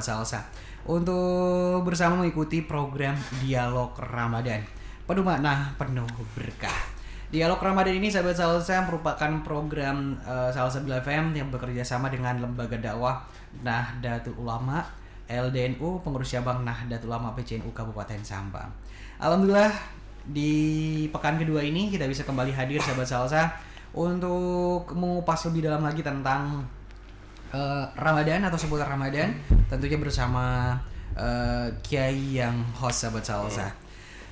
Salsa untuk bersama mengikuti program Dialog Ramadan penuh makna, penuh berkah. Dialog Ramadan ini sahabat Salsa merupakan program Salsabila FM yang bekerja sama dengan Lembaga Dakwah Nahdlatul Ulama LDNU, pengurus cabang Nahdlatul Ulama PCNU Kabupaten Sampang. Alhamdulillah di pekan kedua ini kita bisa kembali hadir sahabat Salsa untuk mengupas lebih dalam lagi tentang Ramadan atau seputar Ramadan, tentunya bersama Kiai yang host sahabat Salsa.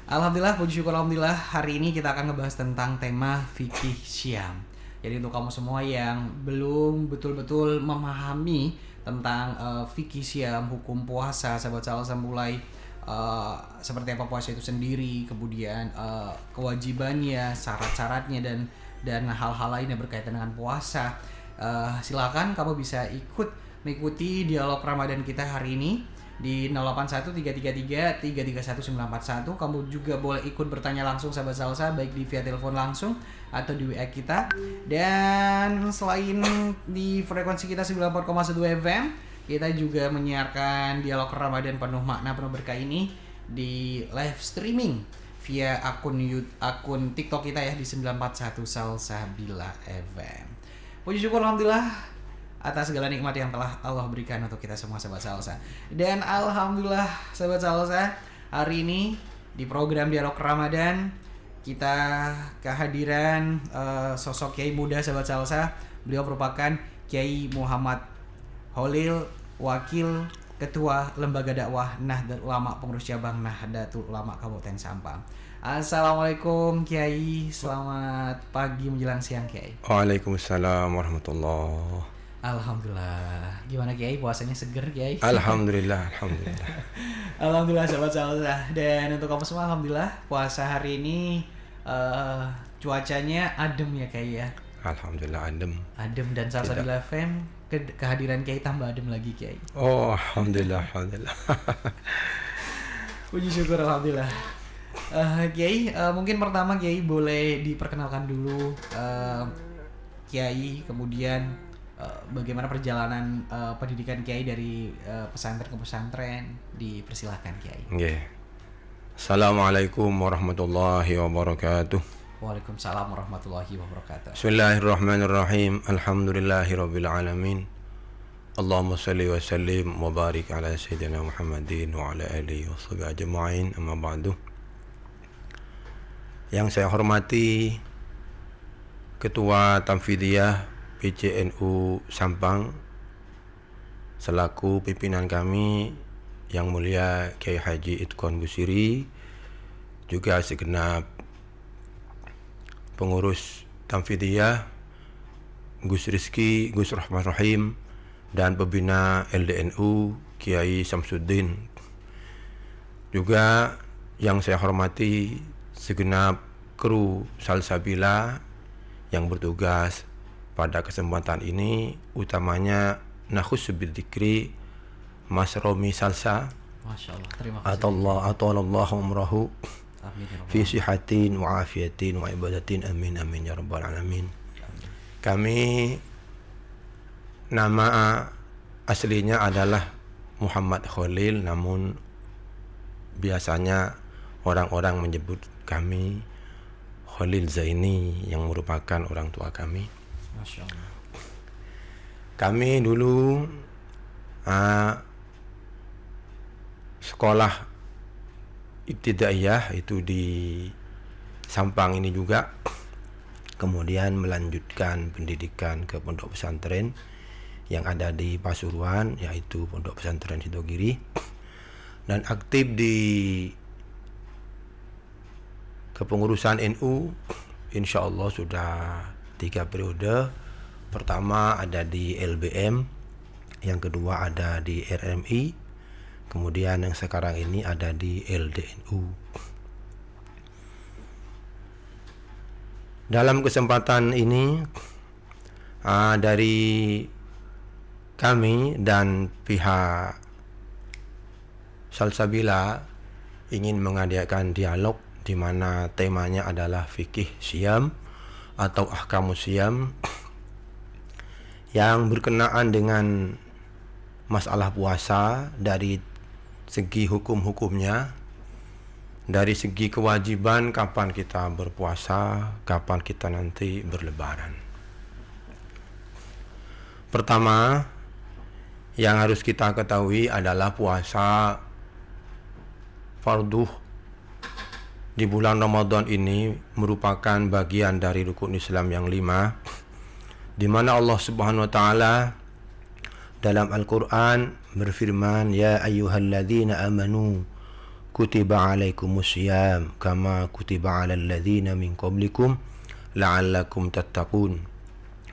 Alhamdulillah, puji syukur alhamdulillah, hari ini kita akan ngebahas tentang tema fikih Syam. Jadi untuk kamu semua yang belum betul-betul memahami tentang fikih Syam, hukum puasa sahabat Salsa, mulai seperti apa puasa itu sendiri, kemudian kewajibannya, syarat-syaratnya dan hal-hal lain yang berkaitan dengan puasa. Silakan kamu bisa mengikuti dialog Ramadan kita hari ini di 081333331941. Kamu juga boleh ikut bertanya langsung sahabat Salsa, baik di via telepon langsung atau di WA kita. Dan selain di frekuensi kita 94,1 FM, kita juga menyiarkan dialog Ramadan penuh makna, penuh berkah ini di live streaming via akun TikTok kita ya di 941 Salsabila FM. Puji syukur alhamdulillah atas segala nikmat yang telah Allah berikan untuk kita semua sahabat Salsa. Dan alhamdulillah sahabat Salsa, hari ini di program Dialog Ramadan kita kehadiran sosok Kiai muda sahabat Salsa. Beliau merupakan Kiai Muhammad Holil, Wakil Ketua Lembaga Dakwah Nahdlatul Ulama, pengurus cabang Nahdlatul Ulama Kabupaten Sampang. Assalamualaikum Kiai, selamat pagi menjelang siang Kiai. Waalaikumsalam warahmatullahi. Alhamdulillah. Gimana Kiai, puasanya seger Kiai? Alhamdulillah, alhamdulillah. Alhamdulillah sahabat Salsa. Dan untuk kamu semua alhamdulillah puasa hari ini cuacanya adem ya Kiai ya. Alhamdulillah adem. Adem dan Salsabila FM kehadiran Kiai tambah adem lagi Kiai. Oh, alhamdulillah, alhamdulillah. Puji syukur alhamdulillah. Kiai, mungkin pertama Kiai boleh diperkenalkan dulu Kiai, kemudian bagaimana perjalanan pendidikan Kiai dari pesantren ke pesantren, dipersilahkan Kiai. Nggih. Assalamualaikum warahmatullahi wabarakatuh. Waalaikumsalam warahmatullahi wabarakatuh. Bismillahirrahmanirrahim. Alhamdulillahirabbil alamin. Allahumma salli wa sallim wa barik ala sayyidina Muhammadin wa ala alihi washabihi ajma'in. Amma ba'du. Yang saya hormati Ketua Tamfidiyah PCNU Sampang, selaku pimpinan kami yang mulia Kiai Haji Idkon Busiri, juga segenap pengurus Tamfidiyah, Gus Rizki, Gus Rahman Rahim, dan pembina LDNU Kiai Samsuddin. Juga yang saya hormati segenap kru Salsabila yang bertugas pada kesempatan ini, utamanya nakhus bidzikri Mas Romi Salsa. Masya Allah, terima kasih. Atallahu umrahu Amin ya rabbal fi sihatin wa afiyatin wa ibadatin, amin amin ya rabbal alamin. Kami nama aslinya adalah Muhammad Khalil, namun biasanya orang-orang menyebut kami Khalil Zaini yang merupakan orang tua kami. Masya Allah. Kami dulu sekolah ibtidaiyah itu di Sampang ini juga, kemudian melanjutkan pendidikan ke pondok pesantren yang ada di Pasuruan, yaitu Pondok Pesantren Sidogiri, dan aktif di kepengurusan NU insya Allah sudah 3 periode. Pertama ada di LBM, yang kedua ada di RMI, kemudian yang sekarang ini ada di LDNU. Dalam kesempatan ini dari kami dan pihak Salsabila ingin mengadakan dialog di mana temanya adalah fikih Syam atau ahkamus Syam yang berkenaan dengan masalah puasa dari segi hukum-hukumnya, dari segi kewajiban kapan kita berpuasa, kapan kita nanti berlebaran. Pertama, yang harus kita ketahui adalah puasa fardu di bulan Ramadan ini merupakan bagian dari rukun Islam yang 5, di mana Allah Subhanahu wa taala dalam Al-Qur'an berfirman, ya ayyuhalladzina amanu kutiba alaikumusiyam kama kutiba alal ladzina min qablikum la'allakum tattaqun.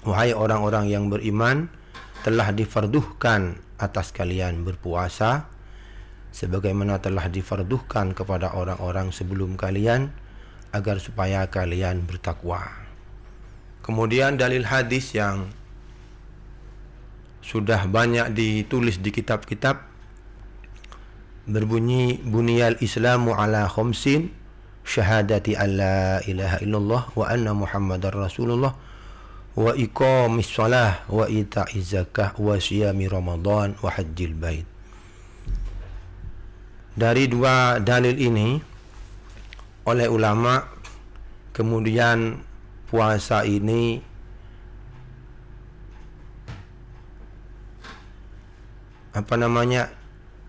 Wahai orang-orang yang beriman, telah difarduhkan atas kalian berpuasa sebagaimana telah difarduhkan kepada orang-orang sebelum kalian agar supaya kalian bertakwa. Kemudian dalil hadis yang sudah banyak ditulis di kitab-kitab berbunyi, buniyal islamu ala khamsin, syahadati an la ilaha illallah wa anna muhammadar rasulullah wa iqamis shalah wa ita'iz zakah wa siyami ramadan wa hajjil bait. Dari dua dalil ini oleh ulama, kemudian puasa ini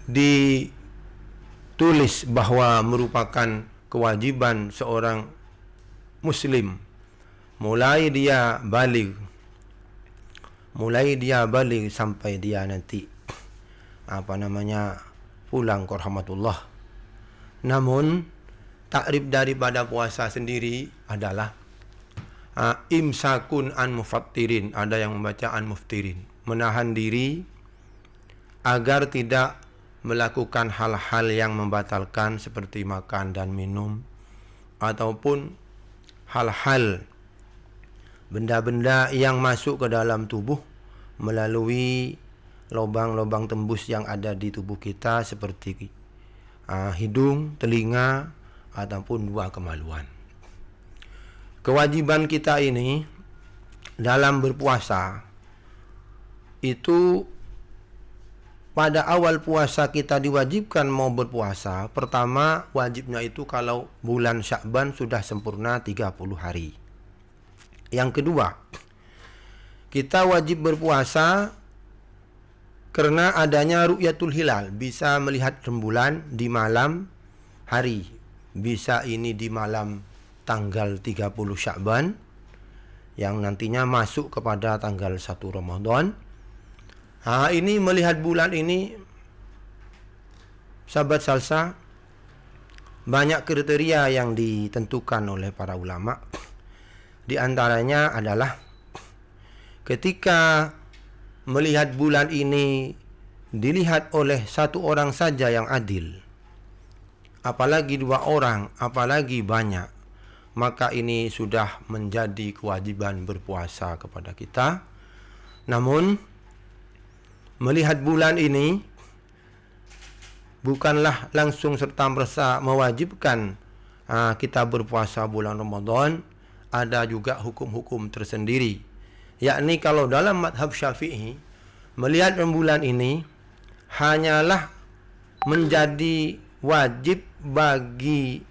ditulis bahwa merupakan kewajiban seorang muslim mulai dia baligh sampai dia nanti pulang ke rahmatullah. Namun takrif daripada puasa sendiri adalah imsakun an mufattirin, ada yang membaca an muftirin, menahan diri agar tidak melakukan hal-hal yang membatalkan seperti makan dan minum, ataupun hal-hal benda-benda yang masuk ke dalam tubuh melalui lubang-lubang tembus yang ada di tubuh kita seperti hidung, telinga, ataupun dua kemaluan. Kewajiban kita ini dalam berpuasa itu, pada awal puasa kita diwajibkan mau berpuasa. Pertama, wajibnya itu kalau bulan Sya'ban sudah sempurna 30 hari. Yang kedua, kita wajib berpuasa karena adanya ru'yatul hilal, bisa melihat rembulan di malam hari. Bisa ini di malam tanggal 30 Sya'ban yang nantinya masuk kepada tanggal 1 Ramadan. Ini melihat bulan ini, sahabat salsa, banyak kriteria yang ditentukan oleh para ulama. Di antaranya adalah ketika melihat bulan ini dilihat oleh satu orang saja yang adil, apalagi dua orang, apalagi banyak, maka ini sudah menjadi kewajiban berpuasa kepada kita. Namun melihat bulan ini bukanlah langsung serta-merta mewajibkan kita berpuasa bulan Ramadan. Ada juga hukum-hukum tersendiri, yakni kalau dalam madhab Syafi'i, melihat rembulan ini hanyalah menjadi wajib bagi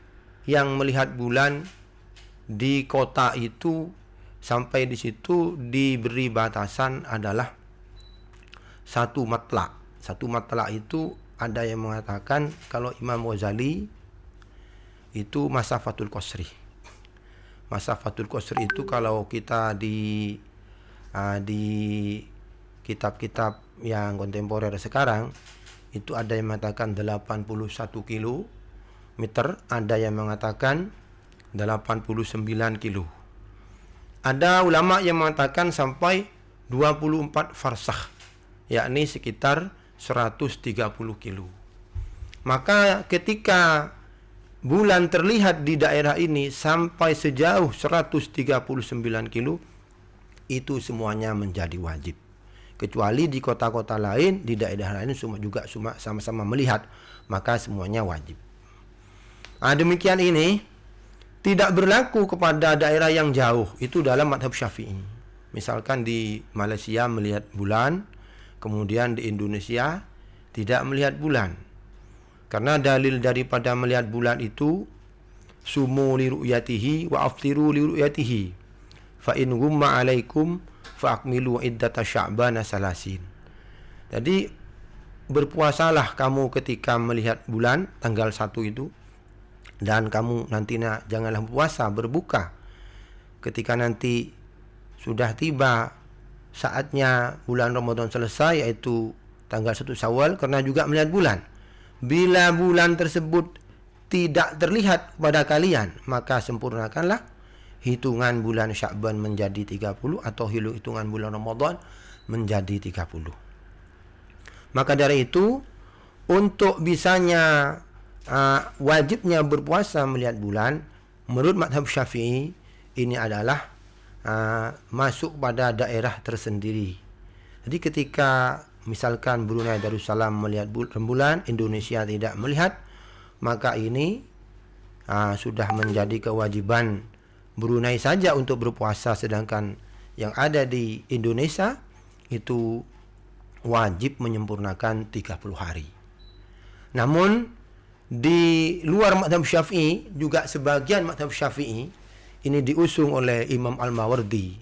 yang melihat bulan di kota itu. Sampai di situ diberi batasan adalah satu matlak. Satu matlak itu ada yang mengatakan, kalau Imam Ghazali itu masafatul qasri. Masafatul qasri itu kalau kita di kitab-kitab yang kontemporer sekarang itu ada yang mengatakan 81 kilometer, ada yang mengatakan 89 kilo. Ada ulama yang mengatakan sampai 24 farsakh, yakni sekitar 130 kilo. Maka ketika bulan terlihat di daerah ini sampai sejauh 139 kilo, itu semuanya menjadi wajib. Kecuali di kota-kota lain, di daerah lain juga sama-sama melihat, maka semuanya wajib. Demikian ini tidak berlaku kepada daerah yang jauh, itu dalam madhab Syafi'i. Misalkan di Malaysia melihat bulan, kemudian di Indonesia tidak melihat bulan. Karena dalil daripada melihat bulan itu sumu li ru'yatihi wa aftiru li ru'yatihi fa in gumma alaikum fa akmilu iddata sya'bana salasin. Jadi berpuasalah kamu ketika melihat bulan tanggal 1 itu, dan kamu nantinya janganlah puasa, berbuka ketika nanti sudah tiba saatnya bulan Ramadan selesai, yaitu tanggal 1 Syawal, karena juga melihat bulan. Bila bulan tersebut tidak terlihat pada kalian, maka sempurnakanlah hitungan bulan Sya'ban menjadi 30 atau hitungan bulan Ramadan menjadi 30. Maka dari itu, untuk bisanya wajibnya berpuasa melihat bulan, menurut mazhab Syafi'i ini adalah masuk pada daerah tersendiri. Jadi ketika misalkan Brunei Darussalam melihat rembulan, Indonesia tidak melihat, maka ini sudah menjadi kewajiban Brunei saja untuk berpuasa, sedangkan yang ada di Indonesia itu wajib menyempurnakan 30 hari. Namun di luar mazhab Syafi'i, juga sebagian mazhab Syafi'i ini diusung oleh Imam Al-Mawardi.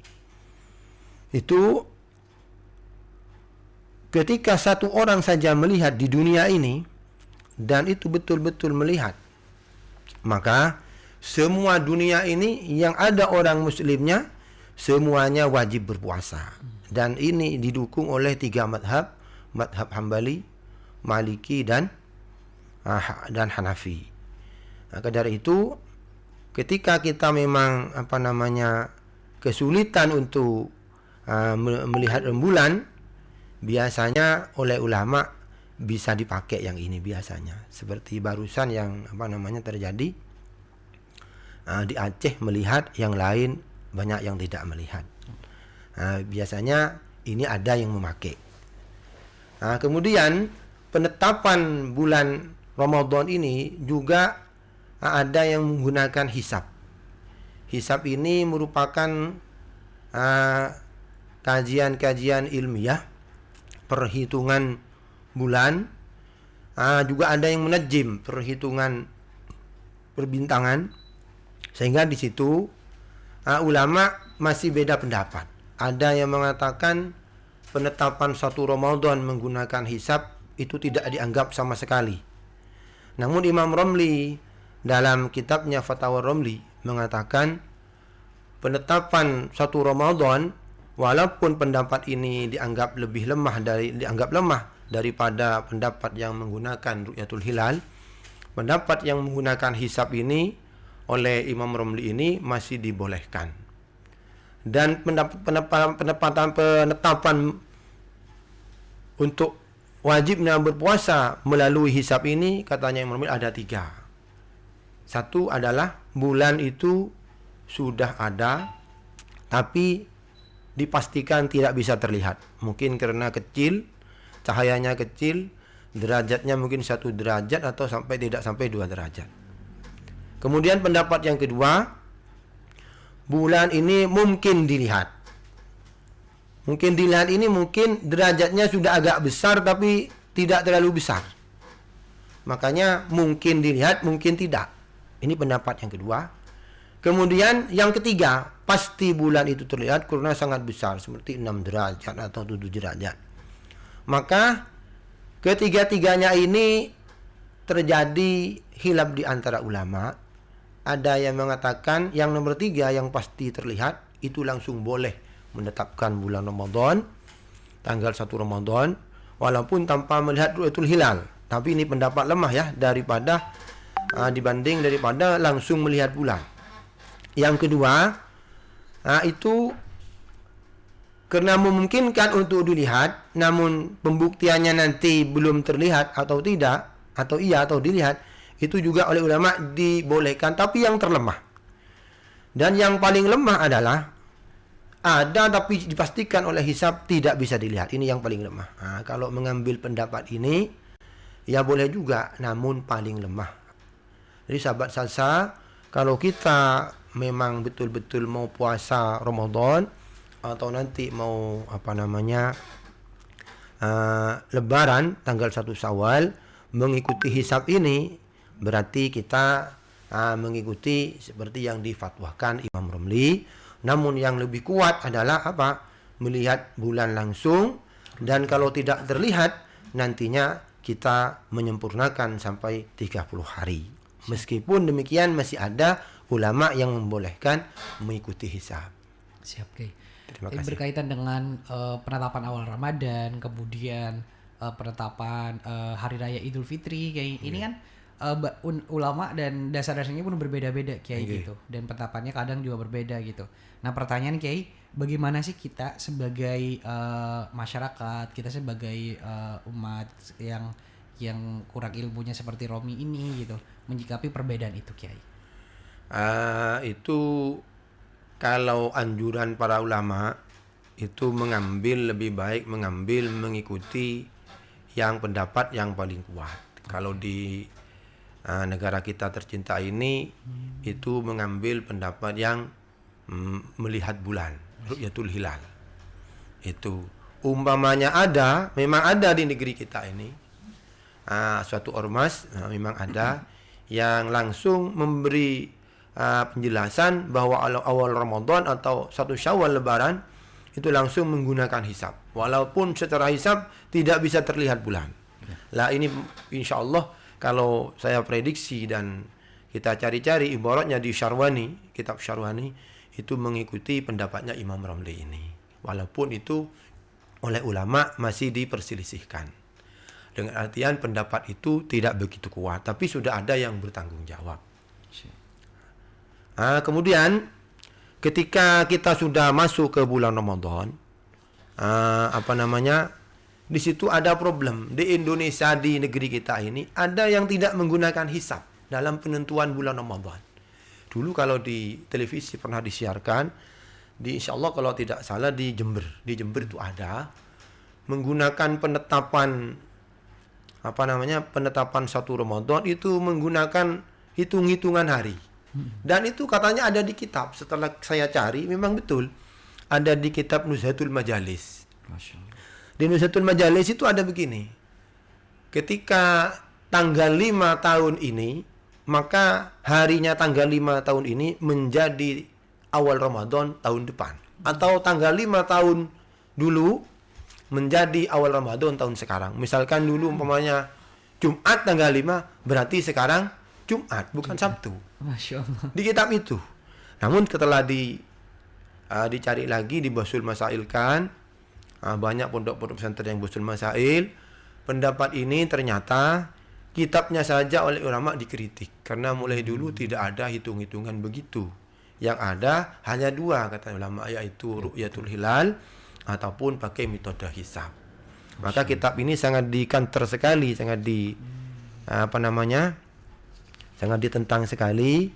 Itu ketika satu orang saja melihat di dunia ini, dan itu betul-betul melihat, maka semua dunia ini yang ada orang muslimnya semuanya wajib berpuasa. Dan ini didukung oleh 3 mazhab, mazhab Hambali, Maliki dan Hanafi. Maka dari itu, ketika kita memang kesulitan untuk melihat rembulan, biasanya oleh ulama bisa dipakai yang ini biasanya. Seperti barusan yang terjadi di Aceh, melihat yang lain banyak yang tidak melihat. Biasanya ini ada yang memakai. Kemudian penetapan bulan Ramadan ini juga ada yang menggunakan hisab. Hisab ini merupakan kajian-kajian ilmiah, perhitungan bulan. Juga ada yang menajim, perhitungan perbintangan. Sehingga di situ ulama masih beda pendapat. Ada yang mengatakan penetapan 1 Ramadan menggunakan hisab itu tidak dianggap sama sekali. Namun Imam Romli dalam kitabnya Fatwa Romli mengatakan penetapan 1 Ramadan, walaupun pendapat ini dianggap lemah daripada pendapat yang menggunakan ru'yatul hilal, pendapat yang menggunakan hisab ini oleh Imam Romli ini masih dibolehkan. Dan penetapan untuk wajibnya berpuasa melalui hisab ini, katanya Imam Romli, ada 3. Satu adalah bulan itu sudah ada, tapi dipastikan tidak bisa terlihat. Mungkin karena kecil, cahayanya kecil, derajatnya mungkin 1 derajat atau tidak sampai 2 derajat. Kemudian pendapat yang kedua, bulan ini mungkin dilihat. Mungkin dilihat ini mungkin derajatnya sudah agak besar tapi tidak terlalu besar. Makanya mungkin dilihat, mungkin tidak. Ini pendapat yang kedua. Kemudian yang ketiga, pasti bulan itu terlihat karena sangat besar, seperti 6 derajat atau 7 derajat. Maka ketiga-tiganya ini terjadi khilaf di antara ulama. Ada yang mengatakan yang nomor 3 yang pasti terlihat itu langsung boleh menetapkan bulan Ramadan, tanggal 1 Ramadan, walaupun tanpa melihat ru'yatul hilal. Tapi ini pendapat lemah ya, dibanding daripada langsung melihat bulan. Yang kedua, itu karena memungkinkan untuk dilihat, namun pembuktiannya nanti belum terlihat atau tidak, atau iya atau dilihat, itu juga oleh ulama dibolehkan, tapi yang terlemah. Dan yang paling lemah adalah ada tapi dipastikan oleh hisab tidak bisa dilihat. Ini yang paling lemah. Kalau mengambil pendapat ini, ya boleh juga, namun paling lemah. Jadi sahabat salsa, kalau kita memang betul-betul mau puasa Ramadan, atau nanti mau Lebaran tanggal 1 Syawal mengikuti hisab ini berarti kita mengikuti seperti yang difatwakan Imam Romli. Namun yang lebih kuat adalah apa? Melihat bulan langsung, dan kalau tidak terlihat nantinya kita menyempurnakan sampai 30 hari. Meskipun demikian masih ada ulama yang membolehkan mengikuti hisab. Siap, Kiai. Terima kasih. Berkaitan dengan penetapan awal Ramadan, kemudian penetapan Hari Raya Idul Fitri, Kiai. Ini kan ulama dan dasar-dasarnya pun berbeda-beda, Kiai, gitu. Dan penetapannya kadang juga berbeda gitu. Nah, pertanyaan, Kiai, bagaimana sih kita sebagai masyarakat, kita sebagai umat yang kurang ilmunya seperti Romi ini gitu, menyikapi perbedaan itu, Kiai? Itu kalau anjuran para ulama itu lebih baik mengikuti yang pendapat yang paling kuat. Kalau di negara kita tercinta ini itu mengambil pendapat yang melihat bulan, ru'yatul hilal. Itu umpamanya memang ada di negeri kita ini suatu ormas memang ada yang langsung memberi penjelasan bahwa awal Ramadan atau 1 Syawal Lebaran itu langsung menggunakan hisab, walaupun secara hisab tidak bisa terlihat bulan. Lah ini insya Allah kalau saya prediksi dan kita cari-cari ibaratnya di Syarwani, kitab Syarwani itu mengikuti pendapatnya Imam Ramli ini, walaupun itu oleh ulama masih diperselisihkan. Dengan artian pendapat itu tidak begitu kuat, tapi sudah ada yang bertanggung jawab. Kemudian ketika kita sudah masuk ke bulan Ramadan, di situ ada problem. Di Indonesia, di negeri kita ini ada yang tidak menggunakan hisab dalam penentuan bulan Ramadan. Dulu kalau di televisi pernah disiarkan, insya Allah kalau tidak salah di Jember itu ada menggunakan penetapan satu Ramadan itu menggunakan hitung-hitungan hari. Dan itu katanya ada di kitab. Setelah saya cari memang betul ada di kitab Nuzhatul Majalis. Masya Allah. Di Nuzhatul Majalis itu ada begini. Ketika tanggal 5 tahun ini, maka harinya tanggal 5 tahun ini menjadi awal Ramadan tahun depan. Atau tanggal 5 tahun dulu menjadi awal Ramadan tahun sekarang. Misalkan dulu umpamanya Jumat tanggal 5, berarti sekarang Jumat, bukan Sabtu. Masya Allah. Di kitab itu. Namun setelah dicari lagi, di Basul Masailkan, banyak pondok-pondok pesantren yang Basul Masail, pendapat ini ternyata kitabnya saja oleh ulama dikritik. Karena mulai dulu tidak ada hitung-hitungan begitu. Yang ada hanya 2 kata ulama, yaitu ru'yatul hilal ataupun pakai metode hisab. Maka kitab ini sangat dikanter sekali, sangat ditentang sekali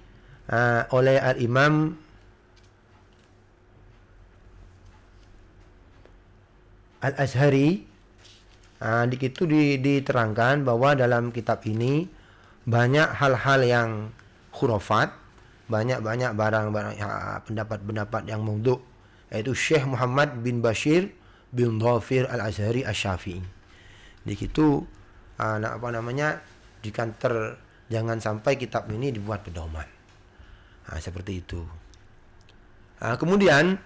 oleh Al-Imam Al-Azhari. Di situ diterangkan bahwa dalam kitab ini banyak hal-hal yang khurafat, banyak barang-barang pendapat-pendapat yang maudhu', yaitu Syekh Muhammad bin Bashir bin Dhafir Al-Azhari Asy-Syafi'i. Di situ dikanter jangan sampai kitab ini dibuat pedoman. Seperti itu. Kemudian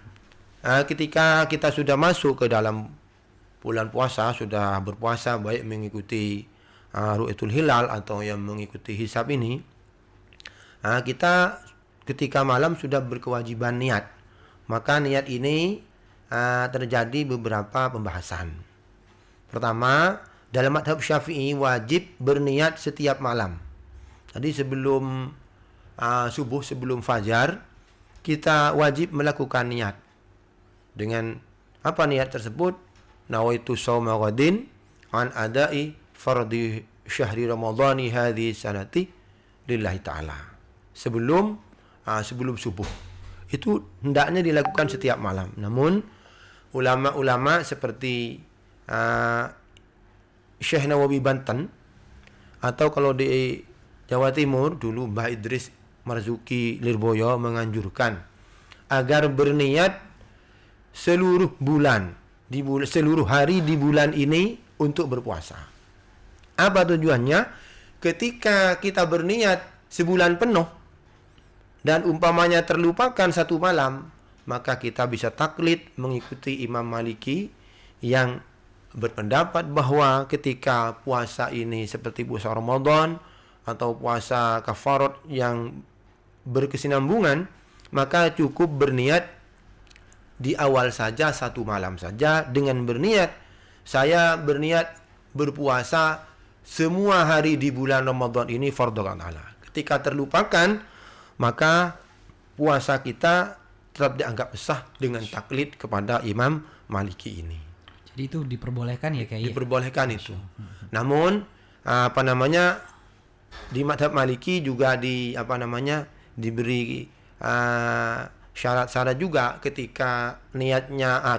ketika kita sudah masuk ke dalam bulan puasa, sudah berpuasa baik mengikuti ru'yatul hilal atau yang mengikuti hisab ini, kita ketika malam sudah berkewajiban niat. Maka niat ini terjadi beberapa pembahasan. Pertama, dalam mazhab Syafi'i wajib berniat setiap malam. Jadi sebelum subuh, sebelum fajar, kita wajib melakukan niat. Dengan apa niat tersebut? Nawaitu shauma ghadin an adai fardhi syahri ramadhani hadhihi sanati lillahi ta'ala. Sebelum subuh. Itu hendaknya dilakukan setiap malam. Namun ulama-ulama seperti Syekh Nawawi Banten, atau kalau di Jawa Timur dulu Mbah Idris Marzuki Lirboyo menganjurkan agar berniat seluruh bulan seluruh hari di bulan ini untuk berpuasa. Apa tujuannya? Ketika kita berniat sebulan penuh dan umpamanya terlupakan satu malam, maka kita bisa taklid mengikuti Imam Maliki yang berpendapat bahwa ketika puasa ini seperti puasa Ramadan atau puasa kafarat yang berkesinambungan, maka cukup berniat di awal saja, satu malam saja, dengan berniat saya berniat berpuasa semua hari di bulan Ramadan ini fardhu ta'ala. Ketika terlupakan, maka puasa kita tetap dianggap sah dengan taklid kepada Imam Maliki ini. Jadi itu diperbolehkan ya kayak diperbolehkan itu. Namun di mazhab Maliki juga diberi syarat-syarat juga ketika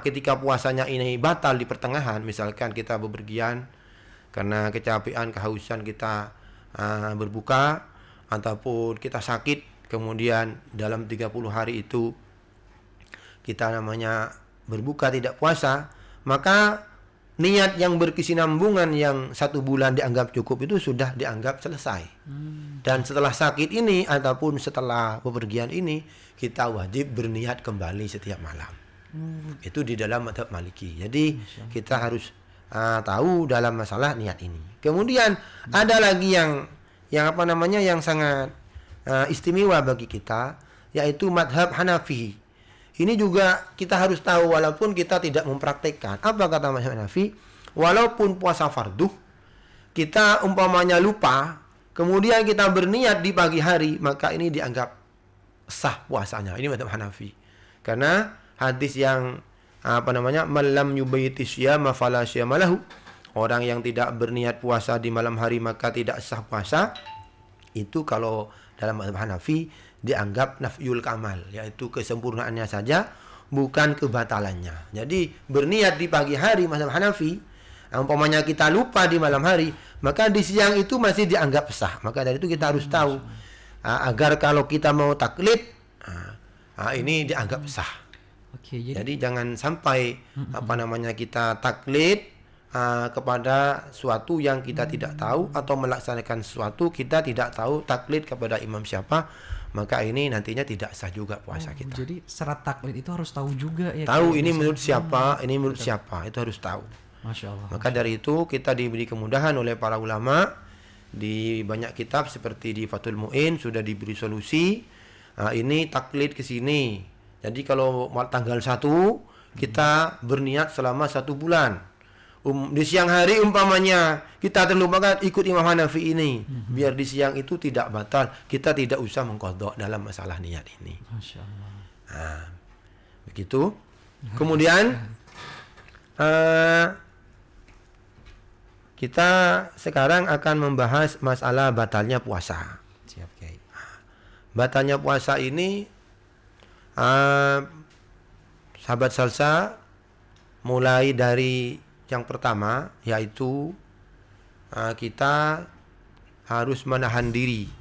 ketika puasanya ini batal di pertengahan, misalkan kita bepergian karena kecapean, kehausan kita berbuka, ataupun kita sakit, kemudian dalam 30 hari itu kita berbuka tidak puasa, maka niat yang berkesinambungan yang 1 bulan dianggap cukup itu sudah dianggap selesai. Dan setelah sakit ini ataupun setelah bepergian ini, kita wajib berniat kembali setiap malam. Itu di dalam mazhab Maliki. Jadi kita harus tahu dalam masalah niat ini. Kemudian ada lagi yang sangat istimewa bagi kita, yaitu mazhab Hanafi. Ini juga kita harus tahu walaupun kita tidak mempraktekkan. Apa kata mazhab Hanafi? Walaupun puasa fardu, kita umpamanya lupa, kemudian kita berniat di pagi hari, maka ini dianggap sah puasanya. Ini mazhab Hanafi. Karena hadis yang man lam yubayyiti syiyama fala syiyama lahu. Orang yang tidak berniat puasa di malam hari maka tidak sah puasa. Itu kalau dalam mazhab Hanafi dianggap nafyul kamal, yaitu kesempurnaannya saja, bukan kebatalannya. Jadi berniat di pagi hari mazhab Hanafi, umpamanya kita lupa di malam hari, maka di siang itu masih dianggap sah. Maka dari itu kita harus tahu agar kalau kita mau taklid ini dianggap sah. Oke, jadi jangan sampai kita taklid kepada suatu yang kita tidak tahu, atau melaksanakan sesuatu kita tidak tahu taklid kepada imam siapa, maka ini nantinya tidak sah juga puasa kita. Jadi syarat taklid itu harus tahu juga ya. Tahu ini menurut siapa, ini menurut siapa, itu harus tahu. Masya Allah. Maka dari itu kita diberi kemudahan oleh para ulama di banyak kitab seperti di Fathul Mu'in sudah diberi solusi. Ini taklid ke sini. Jadi kalau tanggal 1 kita berniat selama 1 bulan. Di siang hari umpamanya kita terlupakan ikut Imam Hanafi ini, biar di siang itu tidak batal, kita tidak usah mengqadha dalam masalah niat ini. Masya Allah. Begitu. Kemudian kita sekarang akan membahas masalah batalnya puasa. Siap, Kiai. Batalnya puasa ini sahabat salsa mulai dari yang pertama, yaitu kita harus menahan diri,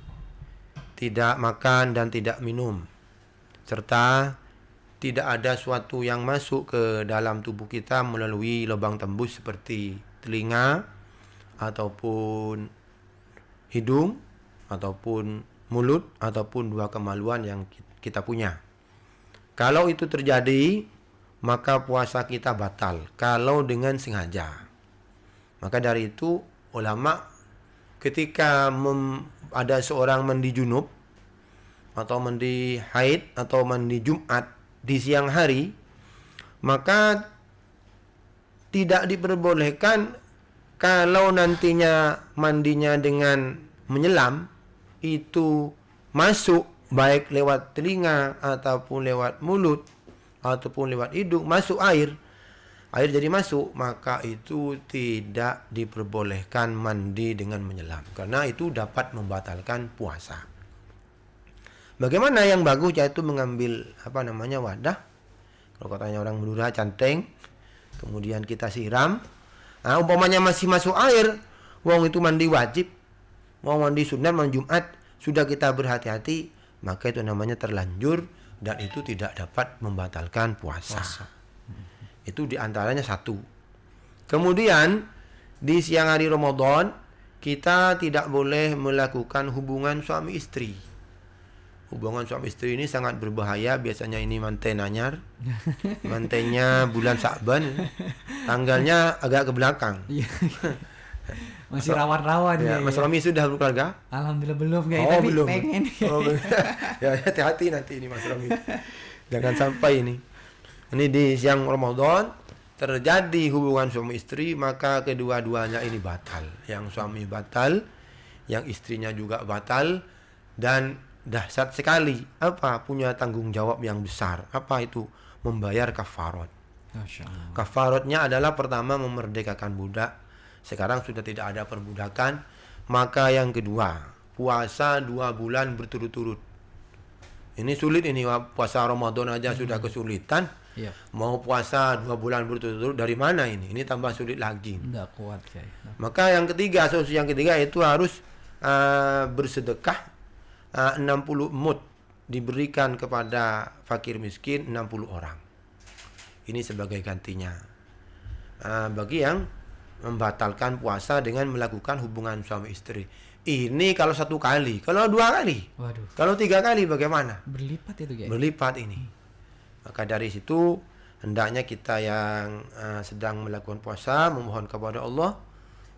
tidak makan dan tidak minum, serta tidak ada suatu yang masuk ke dalam tubuh kita melalui lubang tembus seperti telinga ataupun hidung ataupun mulut ataupun 2 kemaluan yang kita punya. Kalau itu terjadi, maka puasa kita batal kalau dengan sengaja. Maka dari itu ulama ketika ada seorang mandi junub atau mandi haid atau mandi Jumat di siang hari, maka tidak diperbolehkan kalau nantinya mandinya dengan menyelam itu masuk baik lewat telinga ataupun lewat mulut ataupun lewat hidung, masuk air jadi masuk, maka itu tidak diperbolehkan mandi dengan menyelam, karena itu dapat membatalkan puasa. Bagaimana yang bagus, yaitu mengambil wadah, kalau katanya orang Madura canteng, kemudian kita siram. Umpamanya masih masuk air, wong itu mandi wajib, mau mandi sunat, mandi Jumat, sudah kita berhati-hati, maka itu namanya terlanjur dan itu tidak dapat membatalkan puasa. Itu diantaranya satu. Kemudian di siang hari Ramadan kita tidak boleh melakukan hubungan suami istri. Hubungan suami istri ini sangat berbahaya. Biasanya ini manten anyar, mantennya bulan Sa'ban, tanggalnya agak ke belakang. Masih rawan-rawan Ya, Mas Romi sudah berkeluarga? Alhamdulillah belum kayak Oh, tapi belum. pengen. Oh, ya, hati-hati nanti ini Mas Romi. Jangan sampai ini. Ini di siang Ramadan terjadi hubungan suami istri, maka kedua-duanya ini batal. Yang suami batal, yang istrinya juga batal, dan dahsyat sekali. Apa? Punya tanggung jawab yang besar. Apa itu? Membayar kafarat. Masya Allah. Kafaratnya adalah pertama memerdekakan budak. Sekarang sudah tidak ada perbudakan. Maka yang kedua, puasa 2 bulan berturut-turut. Ini sulit ini, puasa Ramadan aja sudah kesulitan. Iya. Mau puasa 2 bulan berturut-turut dari mana ini? Ini tambah sulit lagi. Enggak kuat kayak. Maka yang ketiga, solusi yang ketiga itu harus bersedekah 60 mud, diberikan kepada fakir miskin 60 orang. Ini sebagai gantinya. Bagi yang membatalkan puasa dengan melakukan hubungan suami istri. Ini kalau 1 kali, kalau 2 kali, Waduh. kalau 3 kali bagaimana? Berlipat itu kayak. Berlipat ini. Maka dari situ hendaknya kita yang sedang melakukan puasa memohon kepada Allah,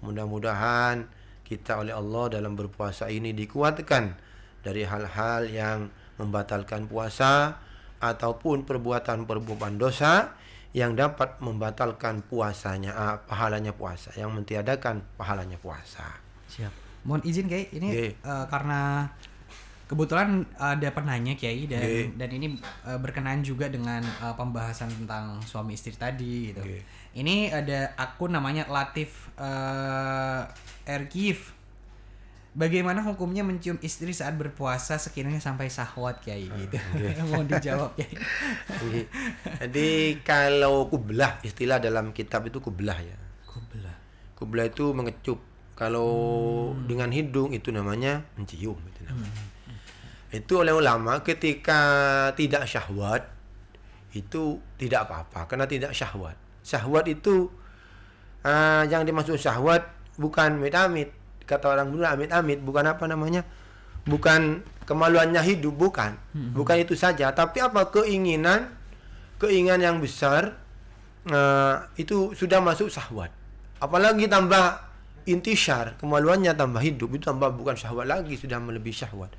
mudah-mudahan kita oleh Allah dalam berpuasa ini dikuatkan dari hal-hal yang membatalkan puasa ataupun perbuatan-perbuatan dosa yang dapat membatalkan puasanya, pahalanya puasa, yang mentiadakan pahalanya puasa. Siap. Mohon izin Kiai, ini Oke. karena kebetulan ada penanya Kiai dan Oke. dan ini berkenaan juga dengan pembahasan tentang suami istri tadi gitu. Oke. Ini ada akun namanya Latif Ergif. Bagaimana hukumnya mencium istri saat berpuasa sekiranya sampai syahwat Kiai gitu. Mohon dijawab Kiai. Jadi kalau kublah, istilah dalam kitab itu kublah ya. Kubelah. Kublah itu mengecup. Kalau dengan hidung itu namanya mencium itu namanya. Itu oleh ulama ketika tidak syahwat itu tidak apa-apa karena tidak syahwat. Syahwat itu yang dimaksud syahwat bukan amit-amit. Kata orang dulu amit-amit bukan apa namanya? Bukan kemaluannya hidup, bukan. Bukan itu saja, tapi apa keinginan yang besar itu sudah masuk syahwat. Apalagi tambah intisyar, kemaluannya tambah hidup, itu tambah bukan syahwat lagi, sudah melebihi syahwat.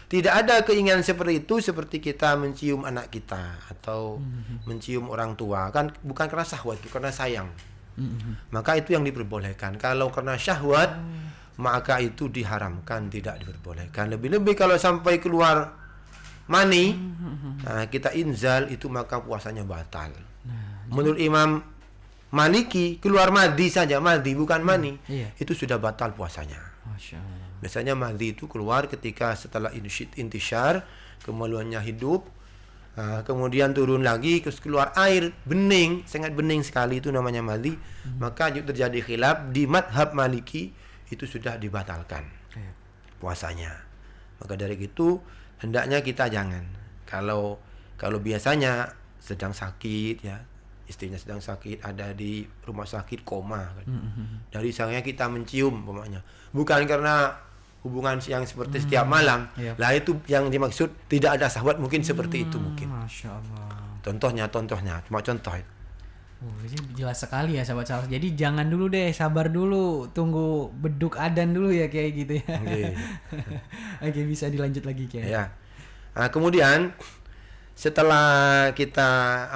Tidak ada keinginan seperti itu, seperti kita mencium anak kita atau mencium orang tua, kan bukan karena syahwat, itu karena sayang. Maka itu yang diperbolehkan. Kalau karena syahwat, maka itu diharamkan, tidak diperbolehkan. Lebih-lebih kalau sampai keluar mani, kita inzal, itu maka puasanya batal. Menurut Imam Maliki, keluar madi saja, madi bukan mani, Iya. itu sudah batal puasanya. Masya Allah. Biasanya madi itu keluar ketika setelah intisyar, kemaluannya hidup, kemudian turun lagi, terus keluar air bening, sangat bening sekali, itu namanya madi. Maka terjadi khilaf di madhab Maliki, itu sudah dibatalkan puasanya. Maka dari itu hendaknya kita jangan. Kalau biasanya sedang sakit ya, istrinya sedang sakit, ada di rumah sakit koma kan. Dari sananya kita mencium umpamanya. Bukan karena hubungan yang seperti setiap malam. Iya. Lah itu yang dimaksud tidak ada syahwat, mungkin seperti itu mungkin. Masya Allah. Contohnya cuma contoh. Ini jelas sekali ya sahabat-sahabat. Jadi jangan dulu deh, sabar dulu, tunggu beduk adzan dulu ya kayak gitu ya. Oke. Oke, bisa dilanjut lagi kayak. Ya. Kemudian setelah kita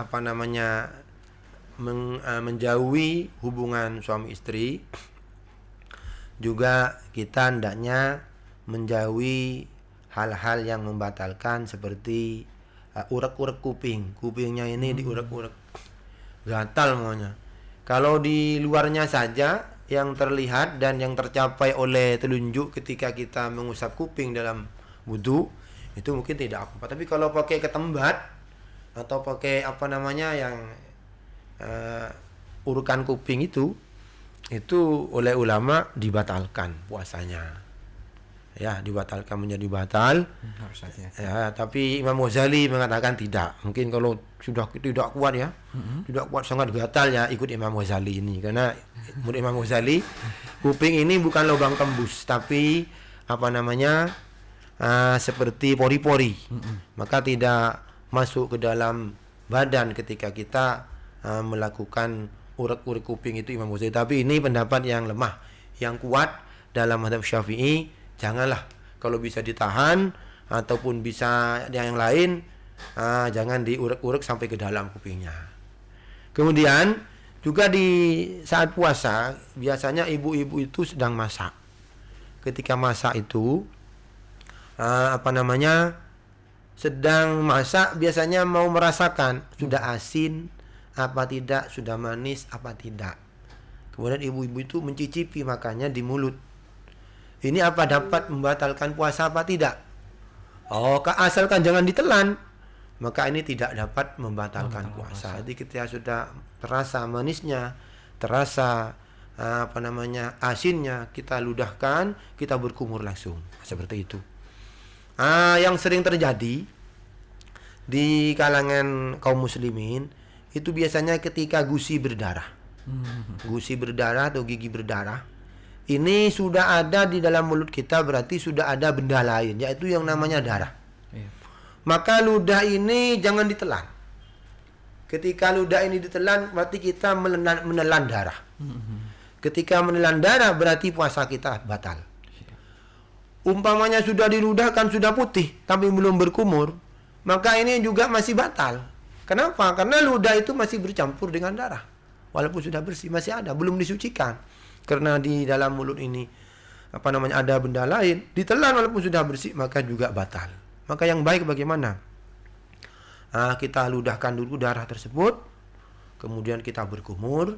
menjauhi hubungan suami istri, juga kita hendaknya menjauhi hal-hal yang membatalkan seperti urak-urak kuping. Kupingnya ini diurak-urak, gatal maunya. Kalau di luarnya saja yang terlihat dan yang tercapai oleh telunjuk ketika kita mengusap kuping dalam wudu, itu mungkin tidak apa-apa. Tapi kalau pakai ketembat atau pakai yang urukan kuping itu oleh ulama dibatalkan puasanya. ya, dibatalkan menjadi batal. Harus hati-hati. Ya, tapi Imam Ghazali mengatakan tidak. Mungkin kalau sudah tidak kuat ya, tidak kuat sangat gatal ya, ikut Imam Ghazali ini. Karena menurut Imam Ghazali, kuping ini bukan lubang tembus, tapi apa namanya, seperti pori-pori. Maka tidak masuk ke dalam badan ketika kita melakukan urek-urek kuping itu Imam Ghazali. Tapi ini pendapat yang lemah. Yang kuat dalam mazhab Syafi'i, janganlah, kalau bisa ditahan ataupun bisa yang lain, jangan diurek-urek sampai ke dalam kupingnya. Kemudian juga di saat puasa biasanya ibu-ibu itu sedang masak. Ketika masak itu sedang masak biasanya mau merasakan sudah asin apa tidak, sudah manis apa tidak. Kemudian ibu-ibu itu mencicipi makannya di mulut. Ini apa dapat membatalkan puasa apa tidak? Oh, asalkan jangan ditelan, maka ini tidak dapat membatalkan puasa. Jadi ketika sudah terasa manisnya, terasa asinnya, kita ludahkan, kita berkumur langsung. Seperti itu. Yang sering terjadi di kalangan kaum muslimin itu biasanya ketika gusi berdarah. Gusi berdarah atau gigi berdarah. Ini sudah ada di dalam mulut kita, berarti sudah ada benda lain, yaitu yang namanya darah. Maka ludah ini jangan ditelan. Ketika ludah ini ditelan, berarti kita menelan darah. Ketika menelan darah, berarti puasa kita batal. Umpamanya sudah diludahkan, sudah putih, tapi belum berkumur, maka ini juga masih batal. Kenapa? Karena ludah itu masih bercampur dengan darah. Walaupun sudah bersih, masih ada, belum disucikan. Karena di dalam mulut ini ada benda lain, ditelan walaupun sudah bersih, maka juga batal. Maka yang baik bagaimana? Kita ludahkan dulu darah tersebut, kemudian kita berkumur.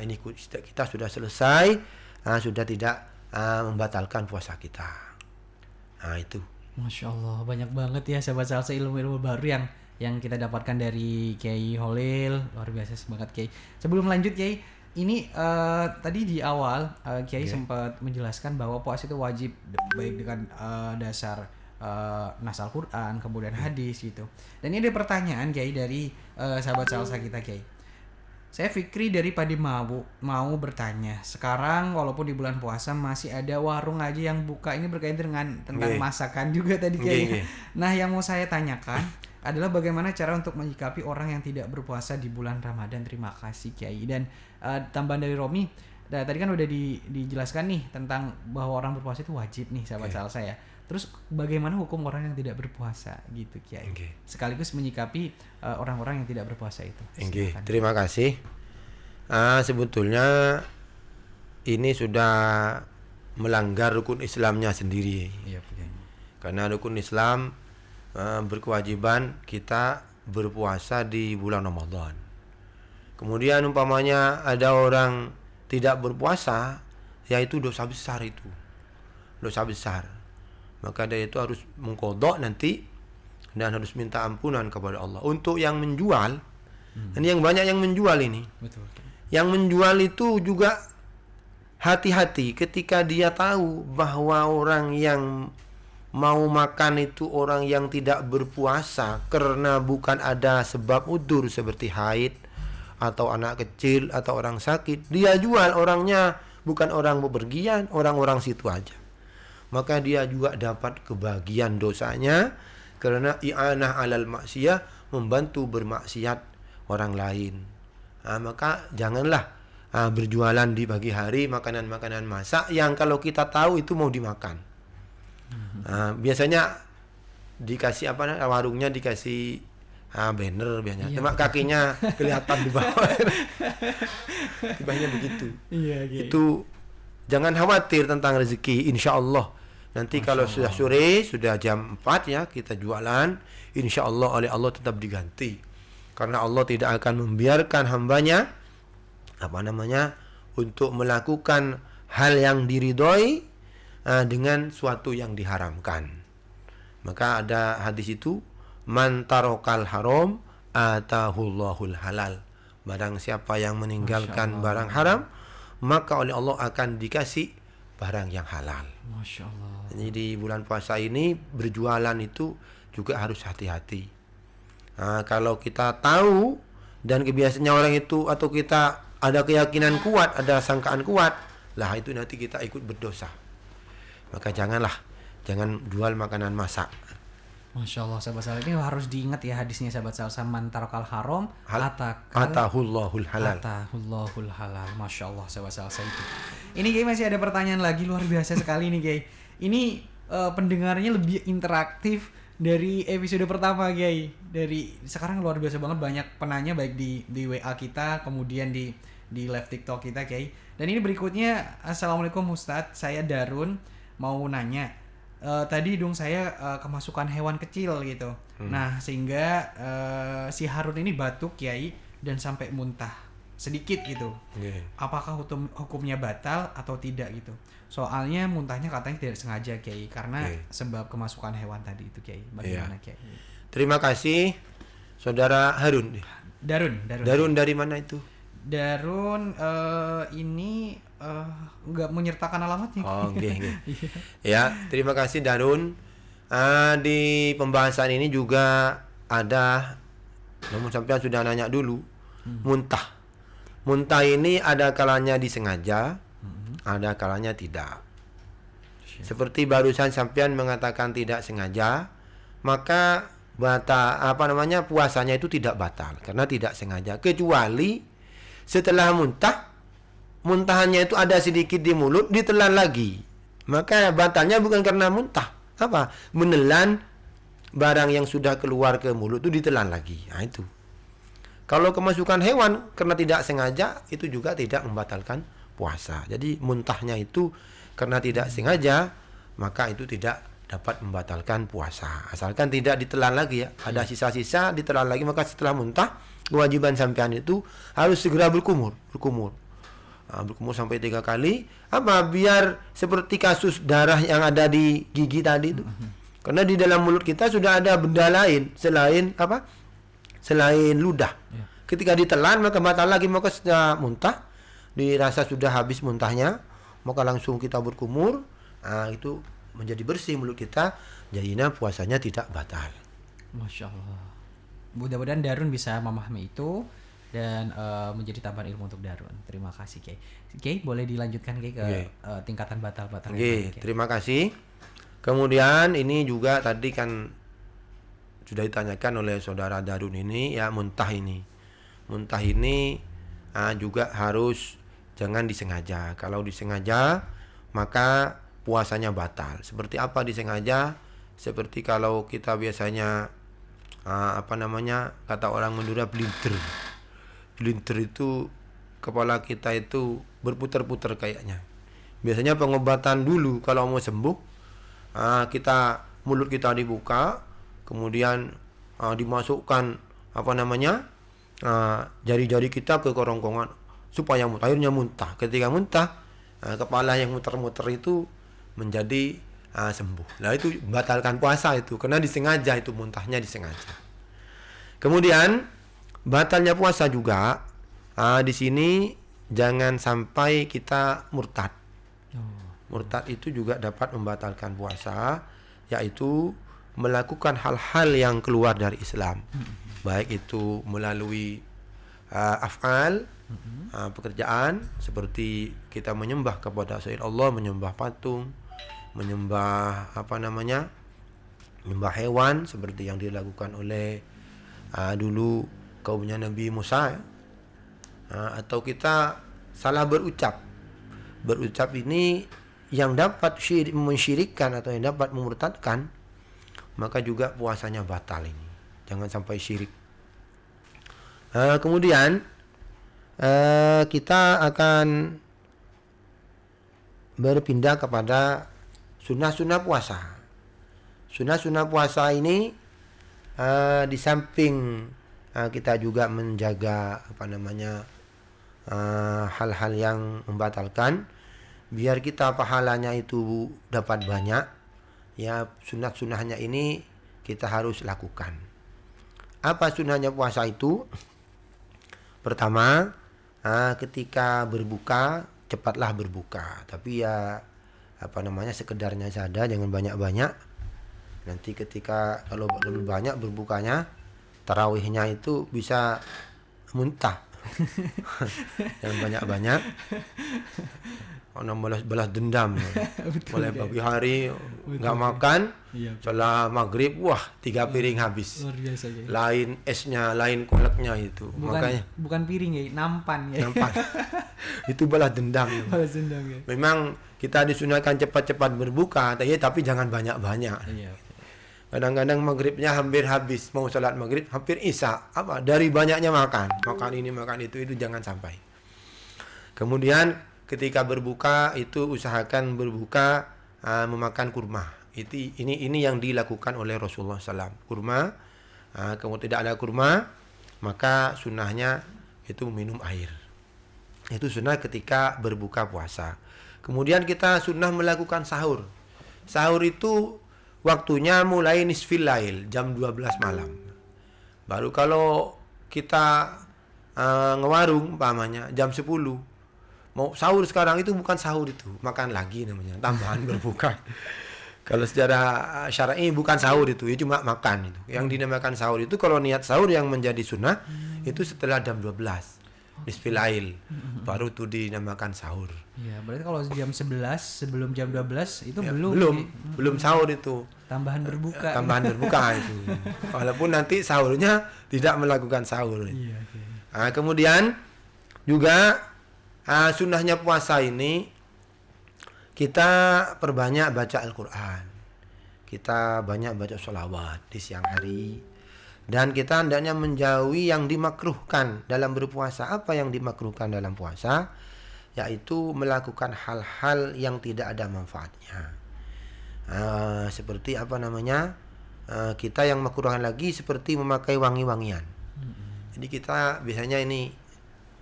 Ini kita sudah selesai, sudah tidak membatalkan puasa kita. Itu. Masya Allah, banyak banget ya sahabat salsa ilmu-ilmu baru yang kita dapatkan dari Kiai Holil. Luar biasa banget Kiai. Sebelum lanjut Kiai, ini tadi di awal Kiai sempat menjelaskan bahwa puasa itu wajib baik dengan dasar nas Al-Quran, kemudian hadis gitu. Dan ini ada pertanyaan Kiai dari sahabat salsa kita Kiai. Saya Fikri dari Padi mau bertanya. Sekarang walaupun di bulan puasa masih ada warung aja yang buka, ini berkaitan dengan tentang masakan juga tadi Kiai. Nah, yang mau saya tanyakan adalah bagaimana cara untuk menyikapi orang yang tidak berpuasa di bulan Ramadan. Terima kasih Kiai. Dan tambahan dari Romi, tadi kan udah dijelaskan nih tentang bahwa orang berpuasa itu wajib nih sahabat salsa ya. Terus bagaimana hukum orang yang tidak berpuasa gitu Kiai? Sekaligus menyikapi orang-orang yang tidak berpuasa itu. Terima kasih. Sebetulnya ini sudah melanggar rukun Islamnya sendiri. Karena rukun Islam berkewajiban kita berpuasa di bulan Ramadan. Kemudian umpamanya ada orang tidak berpuasa, yaitu dosa besar itu. Dosa besar. Maka dia itu harus mengqadha nanti dan harus minta ampunan kepada Allah. Untuk yang menjual, ini yang banyak yang menjual ini. Betul. Yang menjual itu juga hati-hati ketika dia tahu bahwa orang yang mau makan itu orang yang tidak berpuasa karena bukan ada sebab udzur seperti haid atau anak kecil atau orang sakit, dia jual orangnya bukan orang bepergian, orang-orang situ aja. Maka dia juga dapat kebahagiaan dosanya karena i'anah alal maksiyah, membantu bermaksiat orang lain. Maka janganlah berjualan di pagi hari makanan-makanan masak yang kalau kita tahu itu mau dimakan. Biasanya dikasih warungnya dikasih banner biasanya, cuma kakinya kelihatan di bawah. Tibanya begitu. Itu jangan khawatir tentang rezeki, insya Allah. Nanti kalau sudah sore, sudah jam 4 ya, kita jualan, insya Allah oleh Allah tetap diganti. Karena Allah tidak akan membiarkan hambanya untuk melakukan hal yang diridhoi dengan suatu yang diharamkan. Maka ada hadis itu, man tarokal haram atahullahul halal. Barang siapa yang meninggalkan barang haram, maka oleh Allah akan dikasih barang yang halal. Masya Allah. Jadi di bulan puasa ini berjualan itu juga harus hati-hati. Nah, kalau kita tahu dan kebiasaannya orang itu, atau kita ada keyakinan kuat, ada sangkaan kuat, lah itu nanti kita ikut berdosa. Maka jangan jual makanan masak. Masya Allah, sahabat salsa, ini harus diingat ya hadisnya sahabat salsa, man tarakal haram atahullahul halal. Atahullahul halal. Masya Allah, sahabat salsa itu. Ini Gay masih ada pertanyaan lagi luar biasa sekali nih Gay. Ini pendengarnya lebih interaktif dari episode pertama Gay. Dari sekarang luar biasa banget, banyak penanya baik di WA kita, kemudian di live TikTok kita Gay. Dan ini berikutnya, Assalamualaikum Ustadz, saya Darun mau nanya. Tadi hidung saya kemasukan hewan kecil gitu. Nah, sehingga si Harun ini batuk Kiai dan sampai muntah sedikit gitu. Apakah hukumnya batal atau tidak gitu? Soalnya muntahnya katanya tidak sengaja Kiai, karena sebab kemasukan hewan tadi itu Kiai. Bagaimana Kiai? Terima kasih Saudara Harun. Darun dari mana itu? Darun ini nggak menyertakan alamatnya. Oh, okay. Ya, terima kasih Darun. Di pembahasan ini juga ada, namun sampai sudah nanya dulu, muntah. Muntah ini ada kalanya disengaja, ada kalanya tidak. Seperti barusan sampean mengatakan tidak sengaja, maka puasanya itu tidak batal karena tidak sengaja, kecuali setelah muntahannya itu ada sedikit di mulut, ditelan lagi, maka batalnya bukan karena muntah, menelan barang yang sudah keluar ke mulut itu ditelan lagi. Nah itu. Kalau kemasukan hewan karena tidak sengaja, itu juga tidak membatalkan puasa. Jadi muntahnya itu karena tidak sengaja, maka itu tidak dapat membatalkan puasa, asalkan tidak ditelan lagi ya. Ada sisa-sisa ditelan lagi, maka setelah muntah kewajiban sampean itu harus segera berkumur. Berkumur sampai 3 kali. Biar seperti kasus darah yang ada di gigi tadi itu. Karena di dalam mulut kita sudah ada benda lain selain ludah. Ketika ditelan maka batal lagi, maka setelah muntah dirasa sudah habis muntahnya, maka langsung kita berkumur. Itu menjadi bersih mulut kita, jadinya puasanya tidak batal. Masya Allah. Mudah-mudahan Darun bisa memahami itu dan menjadi tambahan ilmu untuk Darun. Terima kasih Kiai. Boleh dilanjutkan Kiai ke tingkatan batal-batal. Terima kasih. Kemudian ini juga tadi kan sudah ditanyakan oleh saudara Darun ini ya, muntah ini juga harus jangan disengaja. Kalau disengaja maka puasanya batal. Seperti apa disengaja? Seperti kalau kita biasanya kata orang Madura belinter itu kepala kita itu berputar-putar kayaknya. Biasanya pengobatan dulu kalau mau sembuh, mulut kita dibuka, kemudian dimasukkan jari-jari kita ke kerongkongan supaya akhirnya muntah. Ketika muntah, kepala yang muter-muter itu menjadi sembuh. Nah itu batalkan puasa itu karena disengaja, itu muntahnya disengaja. Kemudian batalnya puasa juga di sini jangan sampai kita murtad. Murtad itu juga dapat membatalkan puasa, yaitu melakukan hal-hal yang keluar dari Islam. Baik itu melalui af'al, pekerjaan seperti kita menyembah kepada selain Allah, menyembah patung, menyembah menyembah hewan seperti yang dilakukan oleh dulu kaumnya Nabi Musa, atau kita salah berucap ini yang dapat mensyirikkan atau yang dapat memurtadkan, maka juga puasanya batal. Ini jangan sampai syirik. Kemudian kita akan berpindah kepada sunnah-sunnah puasa. Sunnah-sunnah puasa ini di samping kita juga menjaga hal-hal yang membatalkan, biar kita pahalanya itu dapat banyak, ya sunnah-sunnahnya ini kita harus lakukan. Apa sunnahnya puasa itu? Pertama, ketika berbuka cepatlah berbuka, tapi ya sekedarnya saja, jangan banyak-banyak. Nanti ketika kalau lebih banyak berbukanya, tarawihnya itu bisa muntah. Jangan banyak-banyak. Orang balas dendam. Mulai pagi hari nggak makan, setelah maghrib, wah 3 piring habis. Luar biasa ya. Lain esnya, lain kolaknya itu. Makanya Bukan piring ya, nampan ya. nampak. Itu balas dendam. Balas dendam ya. Memang kita disunahkan cepat-cepat berbuka, tapi jangan banyak-banyak. Iya. Kadang-kadang maghribnya hampir habis, mau salat maghrib hampir isya, dari banyaknya makan ini makan itu jangan sampai. Kemudian ketika berbuka itu usahakan berbuka memakan kurma. Ini yang dilakukan oleh Rasulullah SAW. Kurma, kalau tidak ada kurma maka sunnahnya itu minum air. Itu sunnah ketika berbuka puasa. Kemudian kita sunnah melakukan sahur. Sahur itu waktunya mulai nisfil lail, jam 12 malam. Baru kalau kita ngewarung umpamanya jam 10. Mau sahur sekarang itu bukan sahur, itu makan lagi namanya, tambahan berbuka. Kalau secara syar'i bukan sahur itu cuma makan itu. Yang dinamakan sahur itu kalau niat sahur yang menjadi sunnah itu setelah jam 12 nisfil lail, baru tuh dinamakan sahur. Iya, berarti kalau jam 11 sebelum jam 12 itu Ya, belum belum sahur itu. tambahan berbuka. Tambahan berbuka itu. Walaupun nanti sahurnya tidak melakukan sahur. Iya, oke. Kemudian juga sunnahnya puasa ini kita perbanyak baca Al-Quran, kita banyak baca sholawat di siang hari, dan kita hendaknya menjauhi yang dimakruhkan dalam berpuasa. Apa yang dimakruhkan dalam puasa? Yaitu melakukan hal-hal yang tidak ada manfaatnya. Seperti kita yang makruhkan lagi seperti memakai wangi-wangian. Jadi kita biasanya ini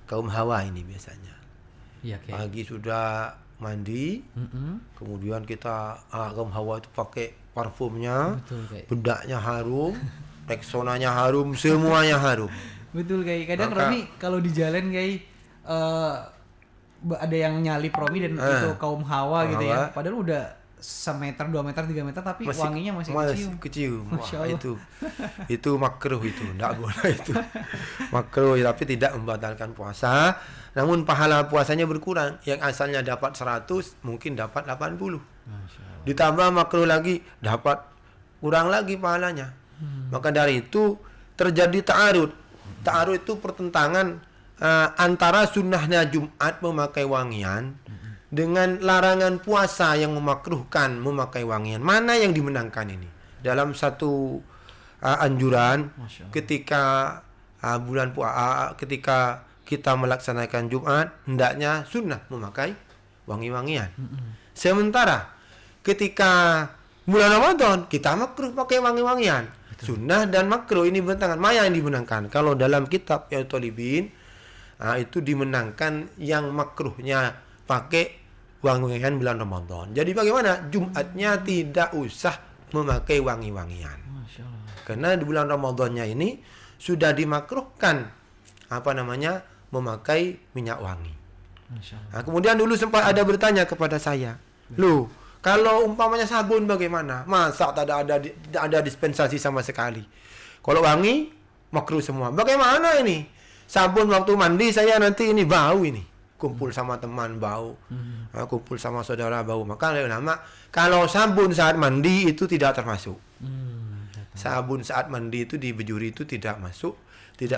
kaum hawa ini biasanya. Iya, oke. Pagi sudah mandi, kemudian kita kaum hawa itu pakai parfumnya, Betul, kayak. bedaknya harum, Rexonanya harum, semuanya harum. Betul kayak. Kadang Maka- Romi kalau di jalan kayak ada yang nyalip Romi dan itu kaum hawa gitu ya. Hawa. Padahal udah 1 meter, 2 meter, 3 meter tapi wanginya masih kecium. Wah, Masya Allah. itu makruh itu, enggak boleh itu. Makruh, tapi tidak membatalkan puasa. Namun pahala puasanya berkurang. Yang asalnya dapat 100 mungkin dapat 80. Masya Allah. Ditambah makruh lagi, dapat kurang lagi pahalanya. Maka dari itu terjadi ta'arud. Ta'arud itu pertentangan antara sunnahnya Jumat memakai wangian dengan larangan puasa yang memakruhkan memakai wangian. Mana yang dimenangkan ini? Dalam satu anjuran Masya Allah. ketika bulan puasa, ketika kita melaksanakan Jumat, hendaknya sunnah memakai wangi-wangian. Sementara ketika bulan Ramadan kita makruh pakai wangi-wangian. Sunnah dan makruh ini bertentangan. Mana yang dimenangkan? Kalau dalam kitab ya Thalibin itu dimenangkan yang makruhnya pakai wangi-wangian bulan Ramadan. Jadi bagaimana? Jumatnya tidak usah memakai wangi-wangian. Masya Allah. Karena di bulan Ramadannya ini sudah dimakruhkan memakai minyak wangi. Masya Allah. Kemudian dulu sempat ada bertanya kepada saya, loh, kalau umpamanya sabun bagaimana? Masa tidak ada dispensasi sama sekali? Kalau wangi makruh semua. Bagaimana ini? Sabun waktu mandi saya nanti ini bau ini. Kumpul sama teman bau. Kumpul sama saudara bau. Maka ulama kalau sabun saat mandi itu tidak termasuk. Sabun saat mandi itu di bejuri itu tidak masuk,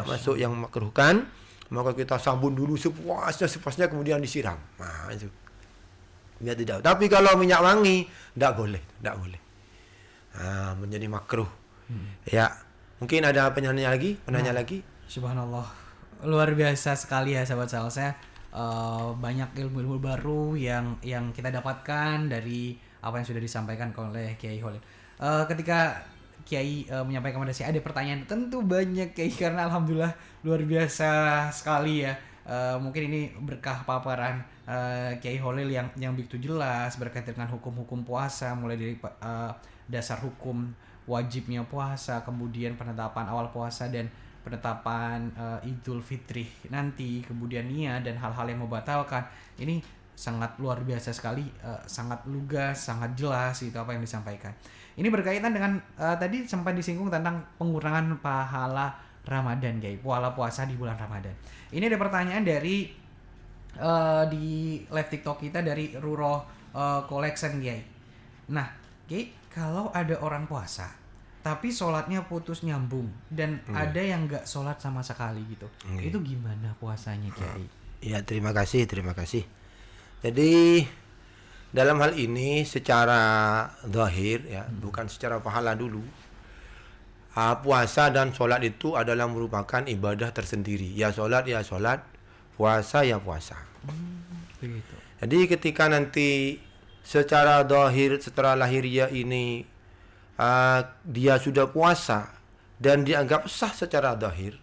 masuk yang makruhkan. Maka kita sabun dulu sepuasnya kemudian disiram. Nah, itu. Biar tidak. Tapi kalau minyak wangi tidak boleh. Menjadi makruh. Ya, mungkin ada penanya lagi? Subhanallah, luar biasa sekali ya sahabat salsa. Banyak ilmu-ilmu baru yang kita dapatkan dari apa yang sudah disampaikan oleh Kiai Khalil. Ketika Kiai menyampaikan kepada saya ada pertanyaan, tentu banyak Kiai, karena alhamdulillah luar biasa sekali ya. Mungkin ini berkah paparan Kiai Khalil yang begitu jelas berkaitan dengan hukum-hukum puasa, mulai dari dasar hukum wajibnya puasa, kemudian penetapan awal puasa dan penetapan Idul Fitri nanti, kemudian niat dan hal-hal yang membatalkan. Ini sangat luar biasa sekali, sangat lugas, sangat jelas itu apa yang disampaikan. Ini berkaitan dengan tadi sempat disinggung tentang pengurangan pahala Ramadan, Kiai, pahala puasa di bulan Ramadan. Ini ada pertanyaan dari di live TikTok kita dari Ruro Collection, Kiai. Nah, Kiai, kalau ada orang puasa tapi sholatnya putus nyambung dan ada yang nggak sholat sama sekali gitu, itu gimana puasanya, Kiai? Ya, terima kasih. Jadi dalam hal ini secara zahir ya, bukan secara pahala dulu. Puasa dan sholat itu adalah merupakan ibadah tersendiri. Ya sholat, puasa ya puasa. Begitu. Jadi ketika nanti secara zahir, secara lahiriah ini dia sudah puasa dan dianggap sah secara zahir,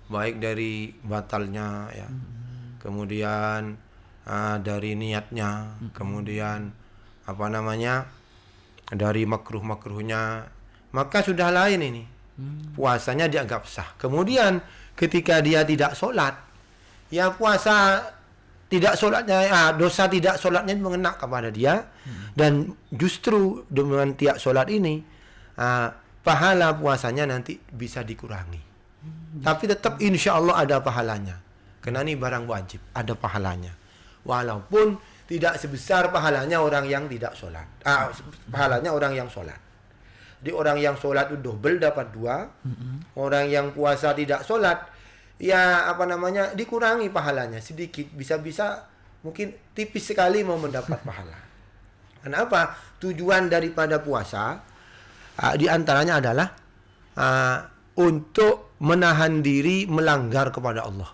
baik dari batalnya ya, kemudian dari niatnya, kemudian dari makruhnya, maka sudah lain ini, puasanya dianggap sah. Kemudian ketika dia tidak sholat, ya puasa tidak sholatnya, dosa tidak sholatnya mengena kepada dia, dan justru dengan tidak sholat ini pahala puasanya nanti bisa dikurangi, tapi tetap insya Allah ada pahalanya, karena ini barang wajib, ada pahalanya, walaupun tidak sebesar pahalanya orang yang tidak sholat, pahalanya orang yang sholat. Jadi orang yang sholat itu double dapat 2, orang yang puasa tidak sholat ya dikurangi pahalanya sedikit, bisa-bisa mungkin tipis sekali mau mendapat pahala. Kenapa? Tujuan daripada puasa di antaranya adalah untuk menahan diri melanggar kepada Allah.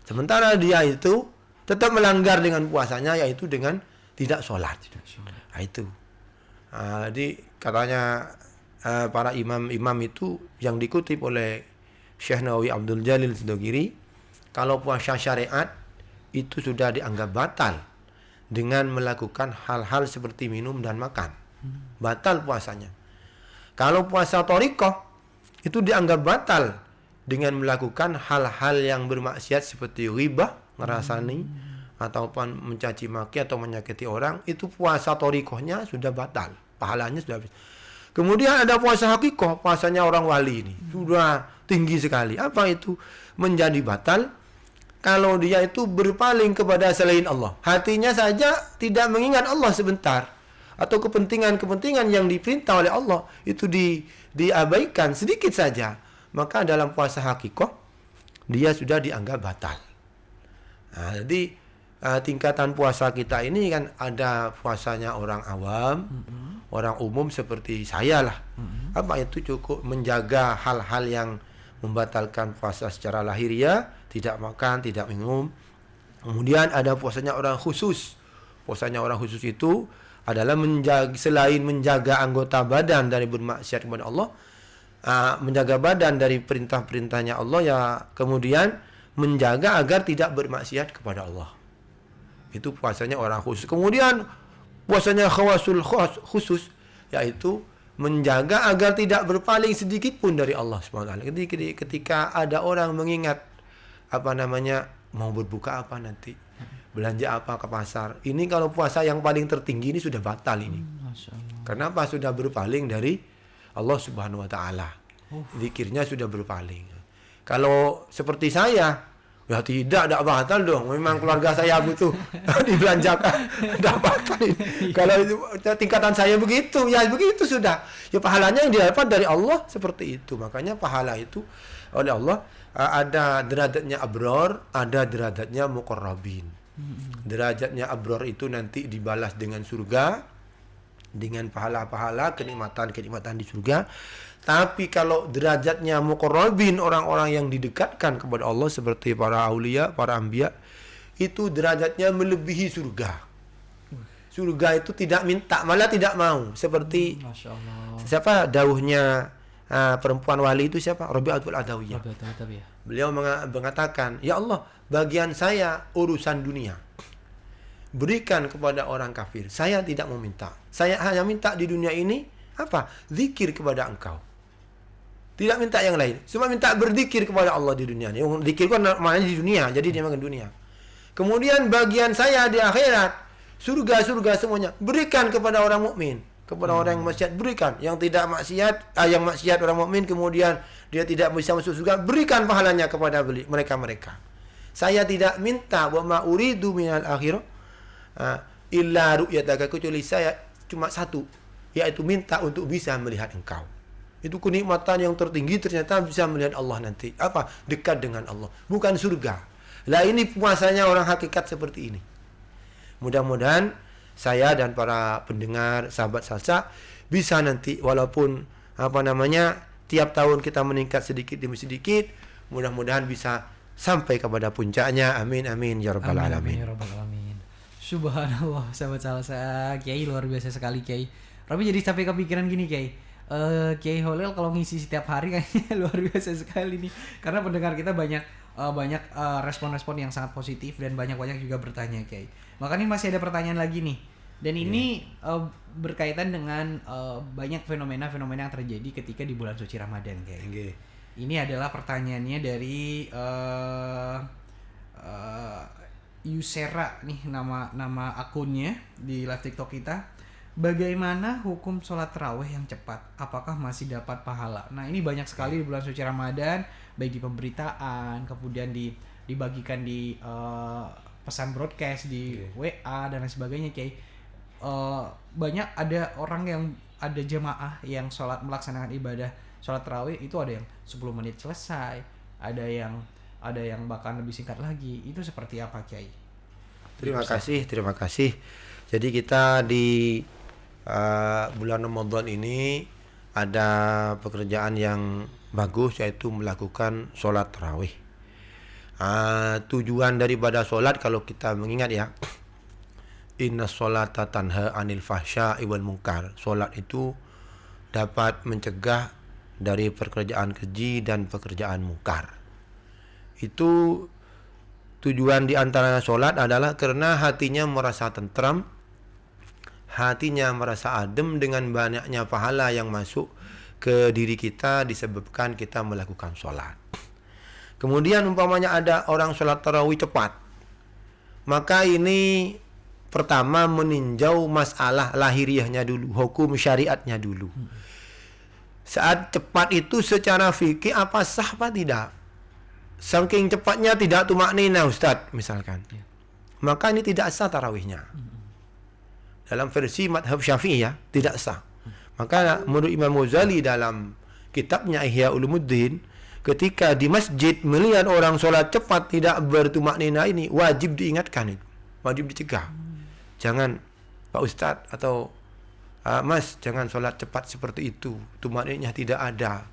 Sementara dia itu tetap melanggar dengan puasanya, yaitu dengan tidak sholat. Nah, itu. Jadi katanya para imam-imam itu yang dikutip oleh Syekh Nawawi Abdul Jalil Sidogiri, kalau puasa syariat itu sudah dianggap batal dengan melakukan hal-hal seperti minum dan makan. Batal puasanya. Kalau puasa thariqah itu dianggap batal dengan melakukan hal-hal yang bermaksiat seperti ghibah, ngerasani, ataupun mencaci maki atau menyakiti orang, itu puasa thariqahnya sudah batal. Pahalanya sudah habis. Kemudian ada puasa hakikah, puasanya orang wali ini. Sudah tinggi sekali. Apa itu? Menjadi batal kalau dia itu berpaling kepada selain Allah. Hatinya saja tidak mengingat Allah sebentar. Atau kepentingan-kepentingan yang diperintah oleh Allah itu diabaikan sedikit saja. Maka dalam puasa hakikah, dia sudah dianggap batal. Nah, jadi tingkatan puasa kita ini kan ada puasanya orang awam, orang umum seperti saya lah. Apa itu cukup menjaga hal-hal yang membatalkan puasa secara lahiriah, tidak makan, tidak minum. Kemudian ada puasanya orang khusus. Puasanya orang khusus itu adalah selain menjaga anggota badan dari bermaksiat kepada Allah, menjaga badan dari perintah-perintahnya Allah, ya kemudian menjaga agar tidak bermaksiat kepada Allah. Itu puasanya orang khusus. Kemudian puasanya khawasul khusus, yaitu menjaga agar tidak berpaling sedikit pun dari Allah SWT. Ketika ada orang mengingat mau berbuka apa nanti, belanja apa ke pasar, ini kalau puasa yang paling tertinggi ini sudah batal ini. Kenapa? Sudah berpaling dari Allah Subhanahu wa taala. Zikirnya sudah berpaling. Kalau seperti saya, ya tidak batal dong. Memang keluarga saya butuh dibelanjakan, tidak batal. Kalau tingkatan saya begitu, ya begitu sudah. Ya pahalanya yang didapat dari Allah seperti itu. Makanya pahala itu oleh Allah ada derajatnya abror, ada derajatnya muqarrabin. Derajatnya abror itu nanti dibalas dengan surga, dengan pahala-pahala, kenikmatan-kenikmatan di surga. Tapi kalau derajatnya muqarrabin, orang-orang yang didekatkan kepada Allah seperti para aulia, para anbiya, itu derajatnya melebihi surga. Surga itu tidak minta, malah tidak mau. Seperti siapa dawuhnya perempuan wali itu siapa? Rabi'atul Adawiyah. Beliau mengatakan, ya Allah, bagian saya urusan dunia, berikan kepada orang kafir. Saya tidak mau minta. Saya hanya minta di dunia ini apa? Zikir kepada engkau. Tidak minta yang lain. Cuma minta berzikir kepada Allah di dunia ini. Zikir kan maknanya di dunia, jadi dia makan dunia. Kemudian bagian saya di akhirat, surga semuanya berikan kepada orang mukmin, kepada orang yang maksiat berikan, yang tidak maksiat, yang maksiat orang mukmin kemudian dia tidak bisa masuk surga, berikan pahalanya kepada mereka. Saya tidak minta wa ma uridu minal akhirah illa ru'yataka, kecuali saya cuma satu, yaitu minta untuk bisa melihat engkau. Itu kenikmatan yang tertinggi, ternyata bisa melihat Allah nanti. Apa? Dekat dengan Allah, bukan surga. Lah ini puasanya orang hakikat seperti ini. Mudah-mudahan saya dan para pendengar sahabat salsa bisa nanti, walaupun tiap tahun kita meningkat sedikit demi sedikit, mudah-mudahan bisa sampai kepada puncaknya. Amin amin ya rabbal alamin. Ya rabbal alamin. Subhanallah, sahabat salsa, Kiai luar biasa sekali Kiai. Tapi jadi sampai kepikiran gini Kiai. Kiai Holil kalau ngisi setiap hari kayaknya luar biasa sekali nih. Karena pendengar kita banyak respon-respon yang sangat positif dan banyak juga bertanya Kiai. Makanya masih ada pertanyaan lagi nih. Dan ini berkaitan dengan banyak fenomena-fenomena yang terjadi ketika di bulan suci Ramadan Kiai. Okay. Ini adalah pertanyaannya dari Yusera nih nama akunnya di live TikTok kita. Bagaimana hukum sholat tarawih yang cepat? Apakah masih dapat pahala? Nah ini banyak sekali di bulan suci Ramadan, baik di pemberitaan, kemudian dibagikan di pesan broadcast di WA dan lain sebagainya Kiai. Banyak ada orang yang ada jemaah yang melaksanakan ibadah sholat tarawih itu ada yang 10 menit selesai, ada yang bahkan lebih singkat lagi. Itu seperti apa Kiai? Terima kasih. Jadi kita di bulan Ramadan ini ada pekerjaan yang bagus, yaitu melakukan sholat tarawih. Tujuan daripada sholat, kalau kita mengingat ya, inna sholata tanha anil fahsya'i wal munkar. Sholat itu dapat mencegah dari pekerjaan keji dan pekerjaan mungkar. Itu tujuan di antara sholat adalah karena hatinya merasa tentram, hatinya merasa adem dengan banyaknya pahala yang masuk ke diri kita disebabkan kita melakukan sholat. Kemudian umpamanya ada orang sholat tarawih cepat, maka ini pertama meninjau masalah lahiriahnya dulu, hukum syariatnya dulu. Saat cepat itu secara fikih apa sah apa tidak? Saking cepatnya tidak tumaknina Ustaz misalkan, maka ini tidak sah tarawihnya. Dalam versi madhab Syafi'i ya, tidak sah. Maka menurut Imam Ghazali dalam kitabnya Ihya Ulumuddin, ketika di masjid melihat orang sholat cepat tidak bertumaknina, ini wajib diingatkan, itu wajib dicegah. Jangan Pak Ustadz atau Mas, jangan sholat cepat seperti itu, tumakninanya tidak ada.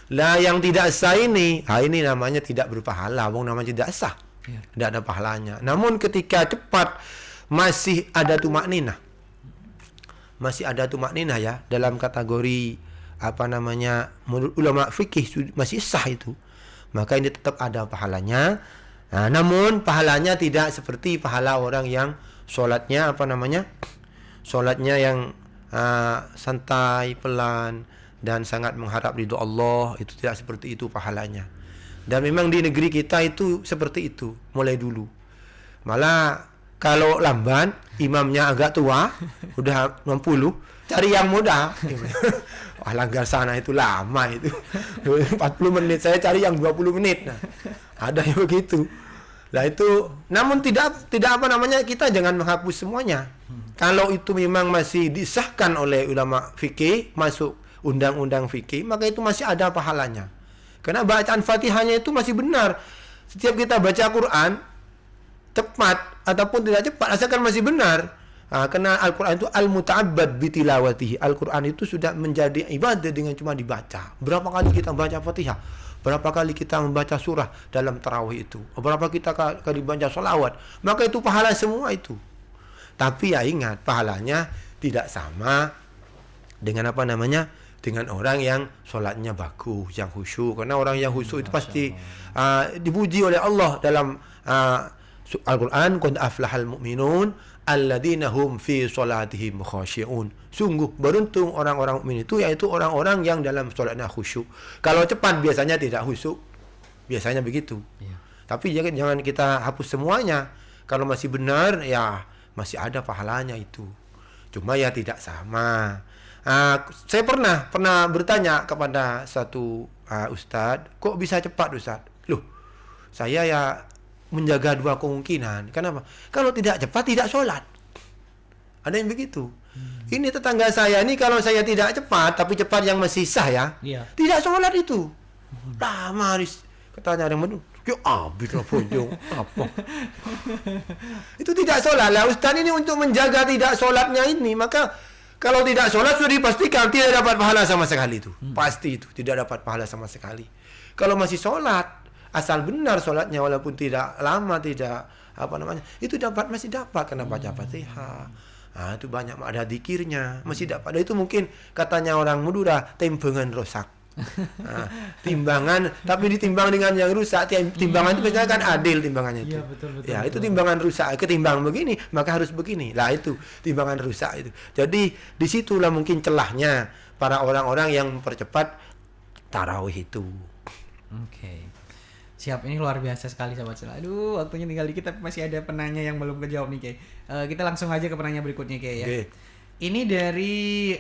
Lah yang tidak sah ini namanya tidak berpahala, namanya tidak sah, tidak ada pahalanya. Namun ketika cepat masih ada tumakninah, ya, dalam kategori menurut ulama fikih masih sah itu, maka ini tetap ada pahalanya. Namun pahalanya tidak seperti pahala orang yang sholatnya sholatnya yang santai, pelan, dan sangat mengharap ridho Allah. Itu tidak seperti itu pahalanya. Dan memang di negeri kita itu seperti itu mulai dulu. Malah kalau lamban, imamnya agak tua, udah 60, cari yang muda. Wah, langgar sana itu lama itu. 40 menit, saya cari yang 20 menit. Nah, ada yang begitu. Lah itu, namun tidak kita jangan menghapus semuanya. Kalau itu memang masih disahkan oleh ulama fikih, masuk undang-undang fikih, maka itu masih ada pahalanya. Karena bacaan Fatihahnya itu masih benar. Setiap kita baca Quran, cepat ataupun tidak cepat, asalkan masih benar. Karena Al-Quran itu al-muta'abbad bitilawatihi. Al-Quran itu sudah menjadi ibadah dengan cuma dibaca. Berapa kali kita baca Fatihah? Berapa kali kita membaca surah dalam tarawih itu? Berapa kita kali baca sholawat? Maka itu pahala semua itu. Tapi ya ingat, pahalanya tidak sama dengan dengan orang yang sholatnya bagus, yang khusyuk. Karena orang yang khusyuk itu pasti dipuji oleh Allah dalam Al-Quran, qad aflahal mu'minun alladzina hum fi sholatihim khashi'un. Sungguh beruntung orang-orang mukmin itu, yaitu orang-orang yang dalam sholatnya khusyuk. Kalau cepat biasanya tidak khusyuk, biasanya begitu. Tapi jangan kita hapus semuanya. Kalau masih benar ya masih ada pahalanya itu. Cuma ya tidak sama. Saya pernah bertanya kepada satu ustadz, kok bisa cepat ustadz? Loh, saya ya menjaga dua kemungkinan. Kenapa? Kalau tidak cepat tidak sholat. Ada yang begitu. Ini tetangga saya ini kalau saya tidak cepat, tapi cepat yang masih sah ya, tidak sholat itu. Lama katanya ada yang menurut, ya habis lah pojong apa? Itu tidak sholat lah. Ustaz ini untuk menjaga tidak sholatnya ini, maka kalau tidak sholat sudah dipastikan tidak dapat pahala sama sekali itu. Pasti itu tidak dapat pahala sama sekali. Kalau masih sholat, asal benar sholatnya walaupun tidak lama, tidak itu masih dapat karena baca Fatihah. Itu banyak ada zikirnya, masih dapat. Itu mungkin katanya orang Madura timbangan rusak. Timbangan tapi ditimbang dengan yang rusak. Timbangan itu biasanya kan adil timbangannya itu. Iya, betul, Itu timbangan rusak, ketimbang begini maka harus begini. Lah itu timbangan rusak itu. Jadi disitulah mungkin celahnya para orang-orang yang mempercepat tarawih itu. Oke. Siap, ini luar biasa sekali sahabat Sela. Aduh, waktunya tinggal dikit tapi masih ada penanya yang belum kejawab nih, Kay. Kita langsung aja ke penanya berikutnya, Kay ya. Okay. Ini dari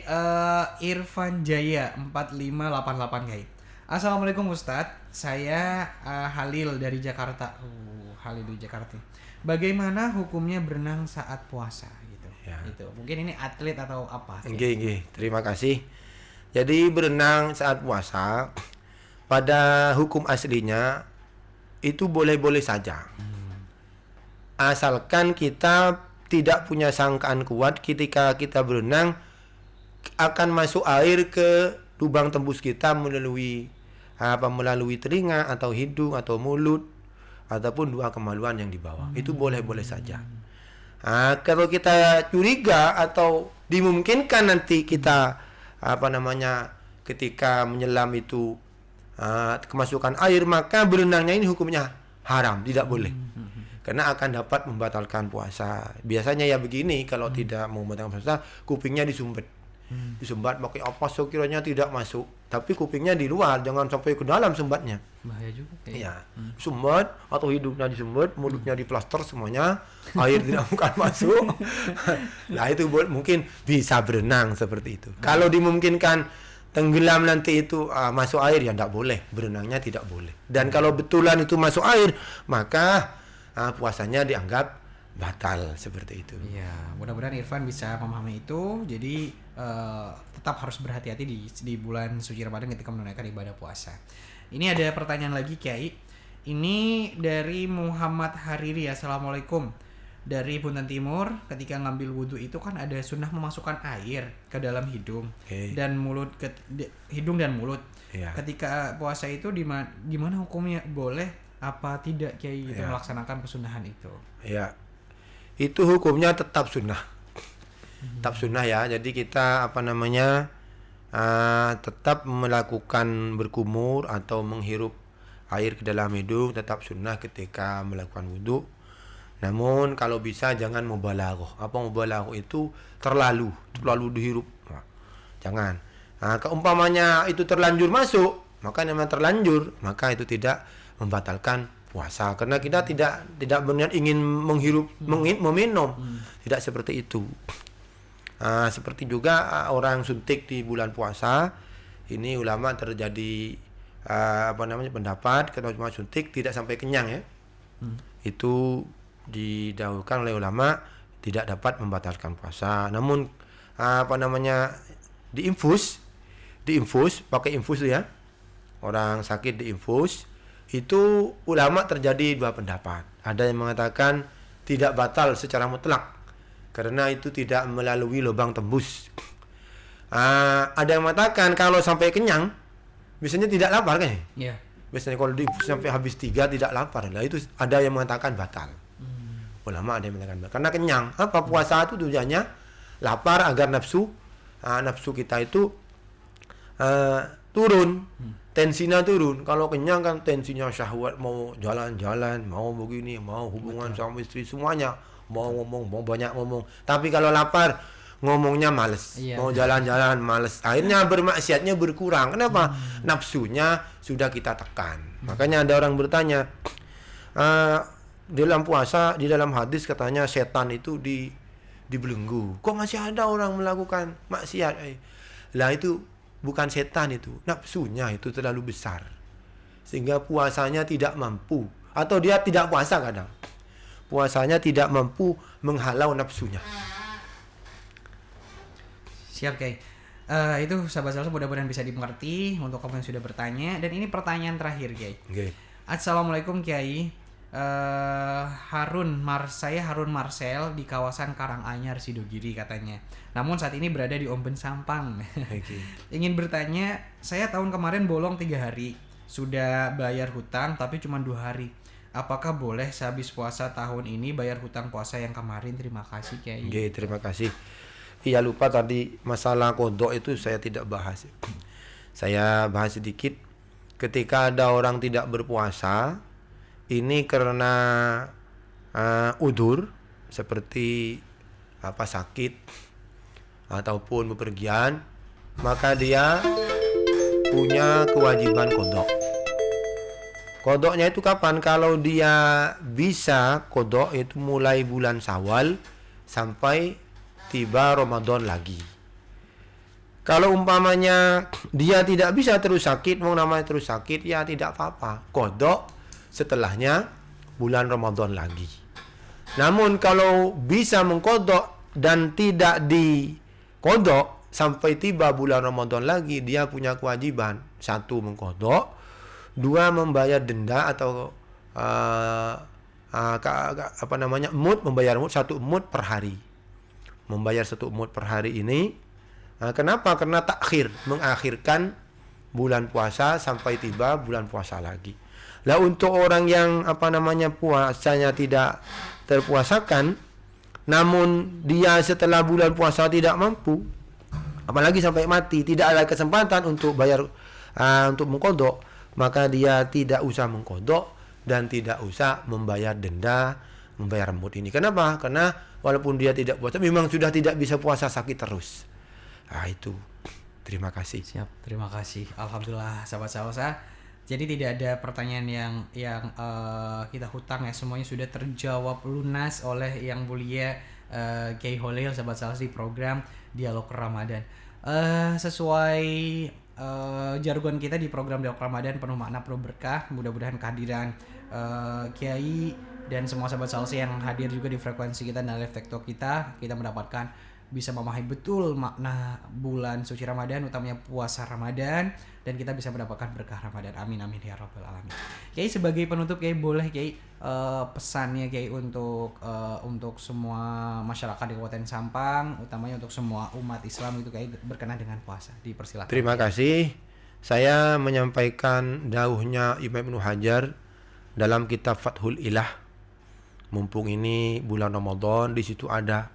Irfan Jaya 4588, Kay. Assalamualaikum Ustadz, saya Halil dari Jakarta. Halil dari Jakarta. Bagaimana hukumnya berenang saat puasa gitu? Ya. Gitu. Mungkin ini atlet atau apa? Nggih. Terima kasih. Jadi berenang saat puasa pada hukum aslinya itu boleh-boleh saja. Asalkan kita tidak punya sangkaan kuat ketika kita berenang akan masuk air ke lubang tembus kita melalui telinga atau hidung atau mulut ataupun dua kemaluan yang di bawah. Itu boleh-boleh saja. Kalau kita curiga atau dimungkinkan nanti kita ketika menyelam itu kemasukan air, maka berenangnya ini hukumnya haram, tidak boleh. Karena akan dapat membatalkan puasa. Biasanya ya begini, kalau tidak mau membatalkan puasa, kupingnya disumbat. Disumbat pakai apa sekiranya tidak masuk, tapi kupingnya di luar, jangan sampai ke dalam sumbatnya. Bahaya juga kayak. Iya. Sumbat atau hidungnya disumbat, mulutnya diplaster semuanya, air tidak akan masuk. Nah, itu mungkin bisa berenang seperti itu. Kalau dimungkinkan tenggelam nanti itu masuk air ya tidak boleh, berenangnya tidak boleh. Dan kalau betulan itu masuk air, maka puasanya dianggap batal seperti itu. Iya, mudah-mudahan Irfan bisa memahami itu. Jadi tetap harus berhati-hati di bulan suci Ramadan ketika menunaikan ibadah puasa. Ini ada pertanyaan lagi, Kiai. Ini dari Muhammad Hariri. Assalamualaikum. Dari Buntan Timur, ketika ngambil wudhu itu kan ada sunnah memasukkan air ke dalam hidung dan mulut, hidung dan mulut. Ketika puasa itu gimana hukumnya, boleh apa tidak Kiai itu melaksanakan kesunahan itu? Ya, itu hukumnya tetap sunnah, tetap sunnah ya. Jadi kita tetap melakukan berkumur atau menghirup air ke dalam hidung, tetap sunnah ketika melakukan wudhu. Namun kalau bisa jangan mubalaghah. Apa mubalaghah itu? Terlalu dihirup. Jangan. Keumpamanya itu terlanjur masuk, maka memang terlanjur, maka itu tidak membatalkan puasa. Karena kita tidak berniat ingin menghirup, meminum. Tidak seperti itu. Seperti juga orang suntik di bulan puasa. Ini ulama terjadi pendapat kalau cuma suntik tidak sampai kenyang ya. Itu didahulukan oleh ulama, tidak dapat membatalkan puasa. Namun diinfus pakai infus ya, orang sakit diinfus, itu ulama terjadi dua pendapat. Ada yang mengatakan tidak batal secara mutlak karena itu tidak melalui lubang tembus. Ada yang mengatakan kalau sampai kenyang biasanya tidak lapar kan ya? Biasanya kalau diinfus sampai habis 3 tidak lapar. Nah itu ada yang mengatakan batal. Ulama ada yang mengatakan karena kenyang. Puasa itu tujuannya lapar agar nafsu kita itu turun, tensinya turun. Kalau kenyang kan tensinya syahwat, mau jalan-jalan, mau begini, mau hubungan sama istri, semuanya mau ngomong, mau banyak ngomong. Tapi kalau lapar ngomongnya males, mau jalan-jalan males. Akhirnya bermaksiatnya berkurang. Kenapa? Nafsunya sudah kita tekan. Makanya ada orang bertanya, dalam puasa, di dalam hadis katanya setan itu dibelenggu. Kok masih ada orang melakukan maksiat? Lah itu bukan setan, itu nafsunya itu terlalu besar sehingga puasanya tidak mampu, atau dia tidak puasa, kadang puasanya tidak mampu menghalau nafsunya. Siap Kiai. Itu sahabat salsa mudah-mudahan bisa dimengerti untuk kamu yang sudah bertanya. Dan ini pertanyaan terakhir Kiai. Okay. Assalamualaikum Kiai. Saya Harun Marcel di kawasan Karanganyar Sidogiri katanya. Namun saat ini berada di Omben Sampang. Okay. Ingin bertanya, saya tahun kemarin bolong 3 hari. Sudah bayar hutang tapi cuma 2 hari. Apakah boleh sehabis puasa tahun ini bayar hutang puasa yang kemarin? Terima kasih Kiai. Okay, terima kasih. Iya, lupa tadi masalah kodok itu saya tidak bahas. Saya bahas sedikit. Ketika ada orang tidak berpuasa, ini karena udzur seperti sakit ataupun bepergian, maka dia punya kewajiban kodok. Kodoknya itu kapan? Kalau dia bisa kodok itu mulai bulan Syawal sampai tiba Ramadan lagi. Kalau umpamanya dia tidak bisa terus sakit, mau namanya terus sakit, ya tidak apa-apa, kodok setelahnya bulan Ramadan lagi. Namun kalau bisa mengkodok dan tidak dikodok sampai tiba bulan Ramadan lagi, dia punya kewajiban: 1 mengkodok, 2 membayar denda atau mud, membayar mud 1 mud per hari. Membayar 1 mud per hari ini. Kenapa? Karena takhir, mengakhirkan bulan puasa sampai tiba bulan puasa lagi. Lah untuk orang yang puasanya tidak terpuasakan, namun dia setelah bulan puasa tidak mampu, apalagi sampai mati, tidak ada kesempatan untuk bayar untuk mengkodok, maka dia tidak usah mengkodok dan tidak usah membayar denda, membayar mud ini. Kenapa? Karena walaupun dia tidak puasa, memang sudah tidak bisa puasa, sakit terus. Itu. Terima kasih. Siap, terima kasih. Alhamdulillah sahabat salsa. Jadi tidak ada pertanyaan yang kita hutang ya, semuanya sudah terjawab lunas oleh Yang Mulia Kiai Holil sahabat salsa di program Dialog Ramadan. Sesuai jargon kita di program Dialog Ramadan penuh makna, penuh berkah. Mudah-mudahan kehadiran Kiai dan semua sahabat salsa yang hadir juga di frekuensi kita dan live TikTok kita mendapatkan, bisa memahami betul makna bulan suci Ramadan, utamanya puasa Ramadan, dan kita bisa mendapatkan berkah Ramadan. Amin amin ya rabbal alamin. Kiai sebagai penutup, Kiai boleh Kiai pesannya Kiai untuk semua masyarakat di Kabupaten Sampang, utamanya untuk semua umat Islam itu Kiai berkenan dengan puasa. Dipersilakan. Terima kasih. Saya menyampaikan dauhnya Imam Ibnu Hajar dalam kitab Fathul Ilah. Mumpung ini bulan Ramadan, di situ ada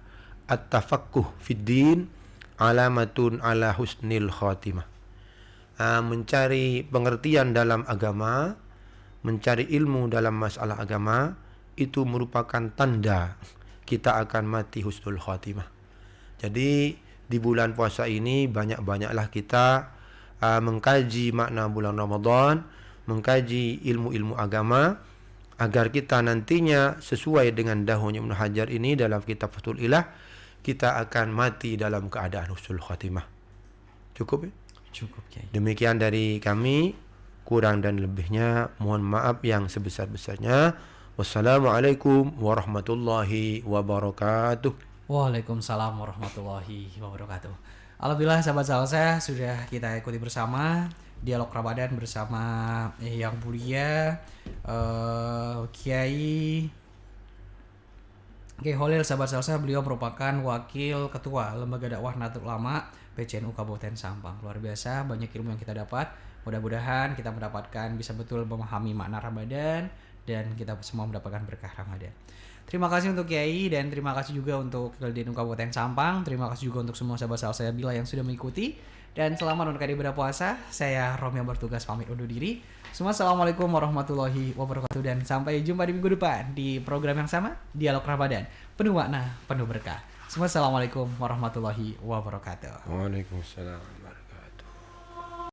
at-tafaqquh fid din alamatun ala husnil khatimah. Mencari pengertian dalam agama, mencari ilmu dalam masalah agama, itu merupakan tanda kita akan mati husnul khatimah. Jadi di bulan puasa ini banyak-banyaklah kita mengkaji makna bulan Ramadan, mengkaji ilmu-ilmu agama, agar kita nantinya sesuai dengan dahulunya Ibnu Hajar ini dalam kitab Fathul Ilah, kita akan mati dalam keadaan husnul khatimah. Cukup ya? Cukup Kiai. Demikian dari kami, kurang dan lebihnya mohon maaf yang sebesar-besarnya. Wassalamualaikum warahmatullahi wabarakatuh. Waalaikumsalam warahmatullahi wabarakatuh. Alhamdulillah sahabat salsa, sudah kita ikuti bersama Dialog Ramadan bersama Yang Mulia Kiai Holil sahabat salsa. Beliau merupakan wakil ketua Lembaga Dakwah Nahdlatul Ulama PCNU Kabupaten Sampang. Luar biasa banyak ilmu yang kita dapat. Mudah-mudahan kita mendapatkan, bisa betul memahami makna Ramadan, dan kita semua mendapatkan berkah Ramadan. Terima kasih untuk Kiai, dan terima kasih juga untuk LDNU Kabupaten Sampang. Terima kasih juga untuk semua sahabat salsa bila yang sudah mengikuti. Dan selamat untuk ibadah puasa. Saya Romi yang bertugas pamit undur diri. Semua assalamualaikum warahmatullahi wabarakatuh, dan sampai jumpa di minggu depan di program yang sama, Dialog Ramadan, penuh makna, penuh berkah. Semua assalamualaikum warahmatullahi wabarakatuh. Waalaikumsalam.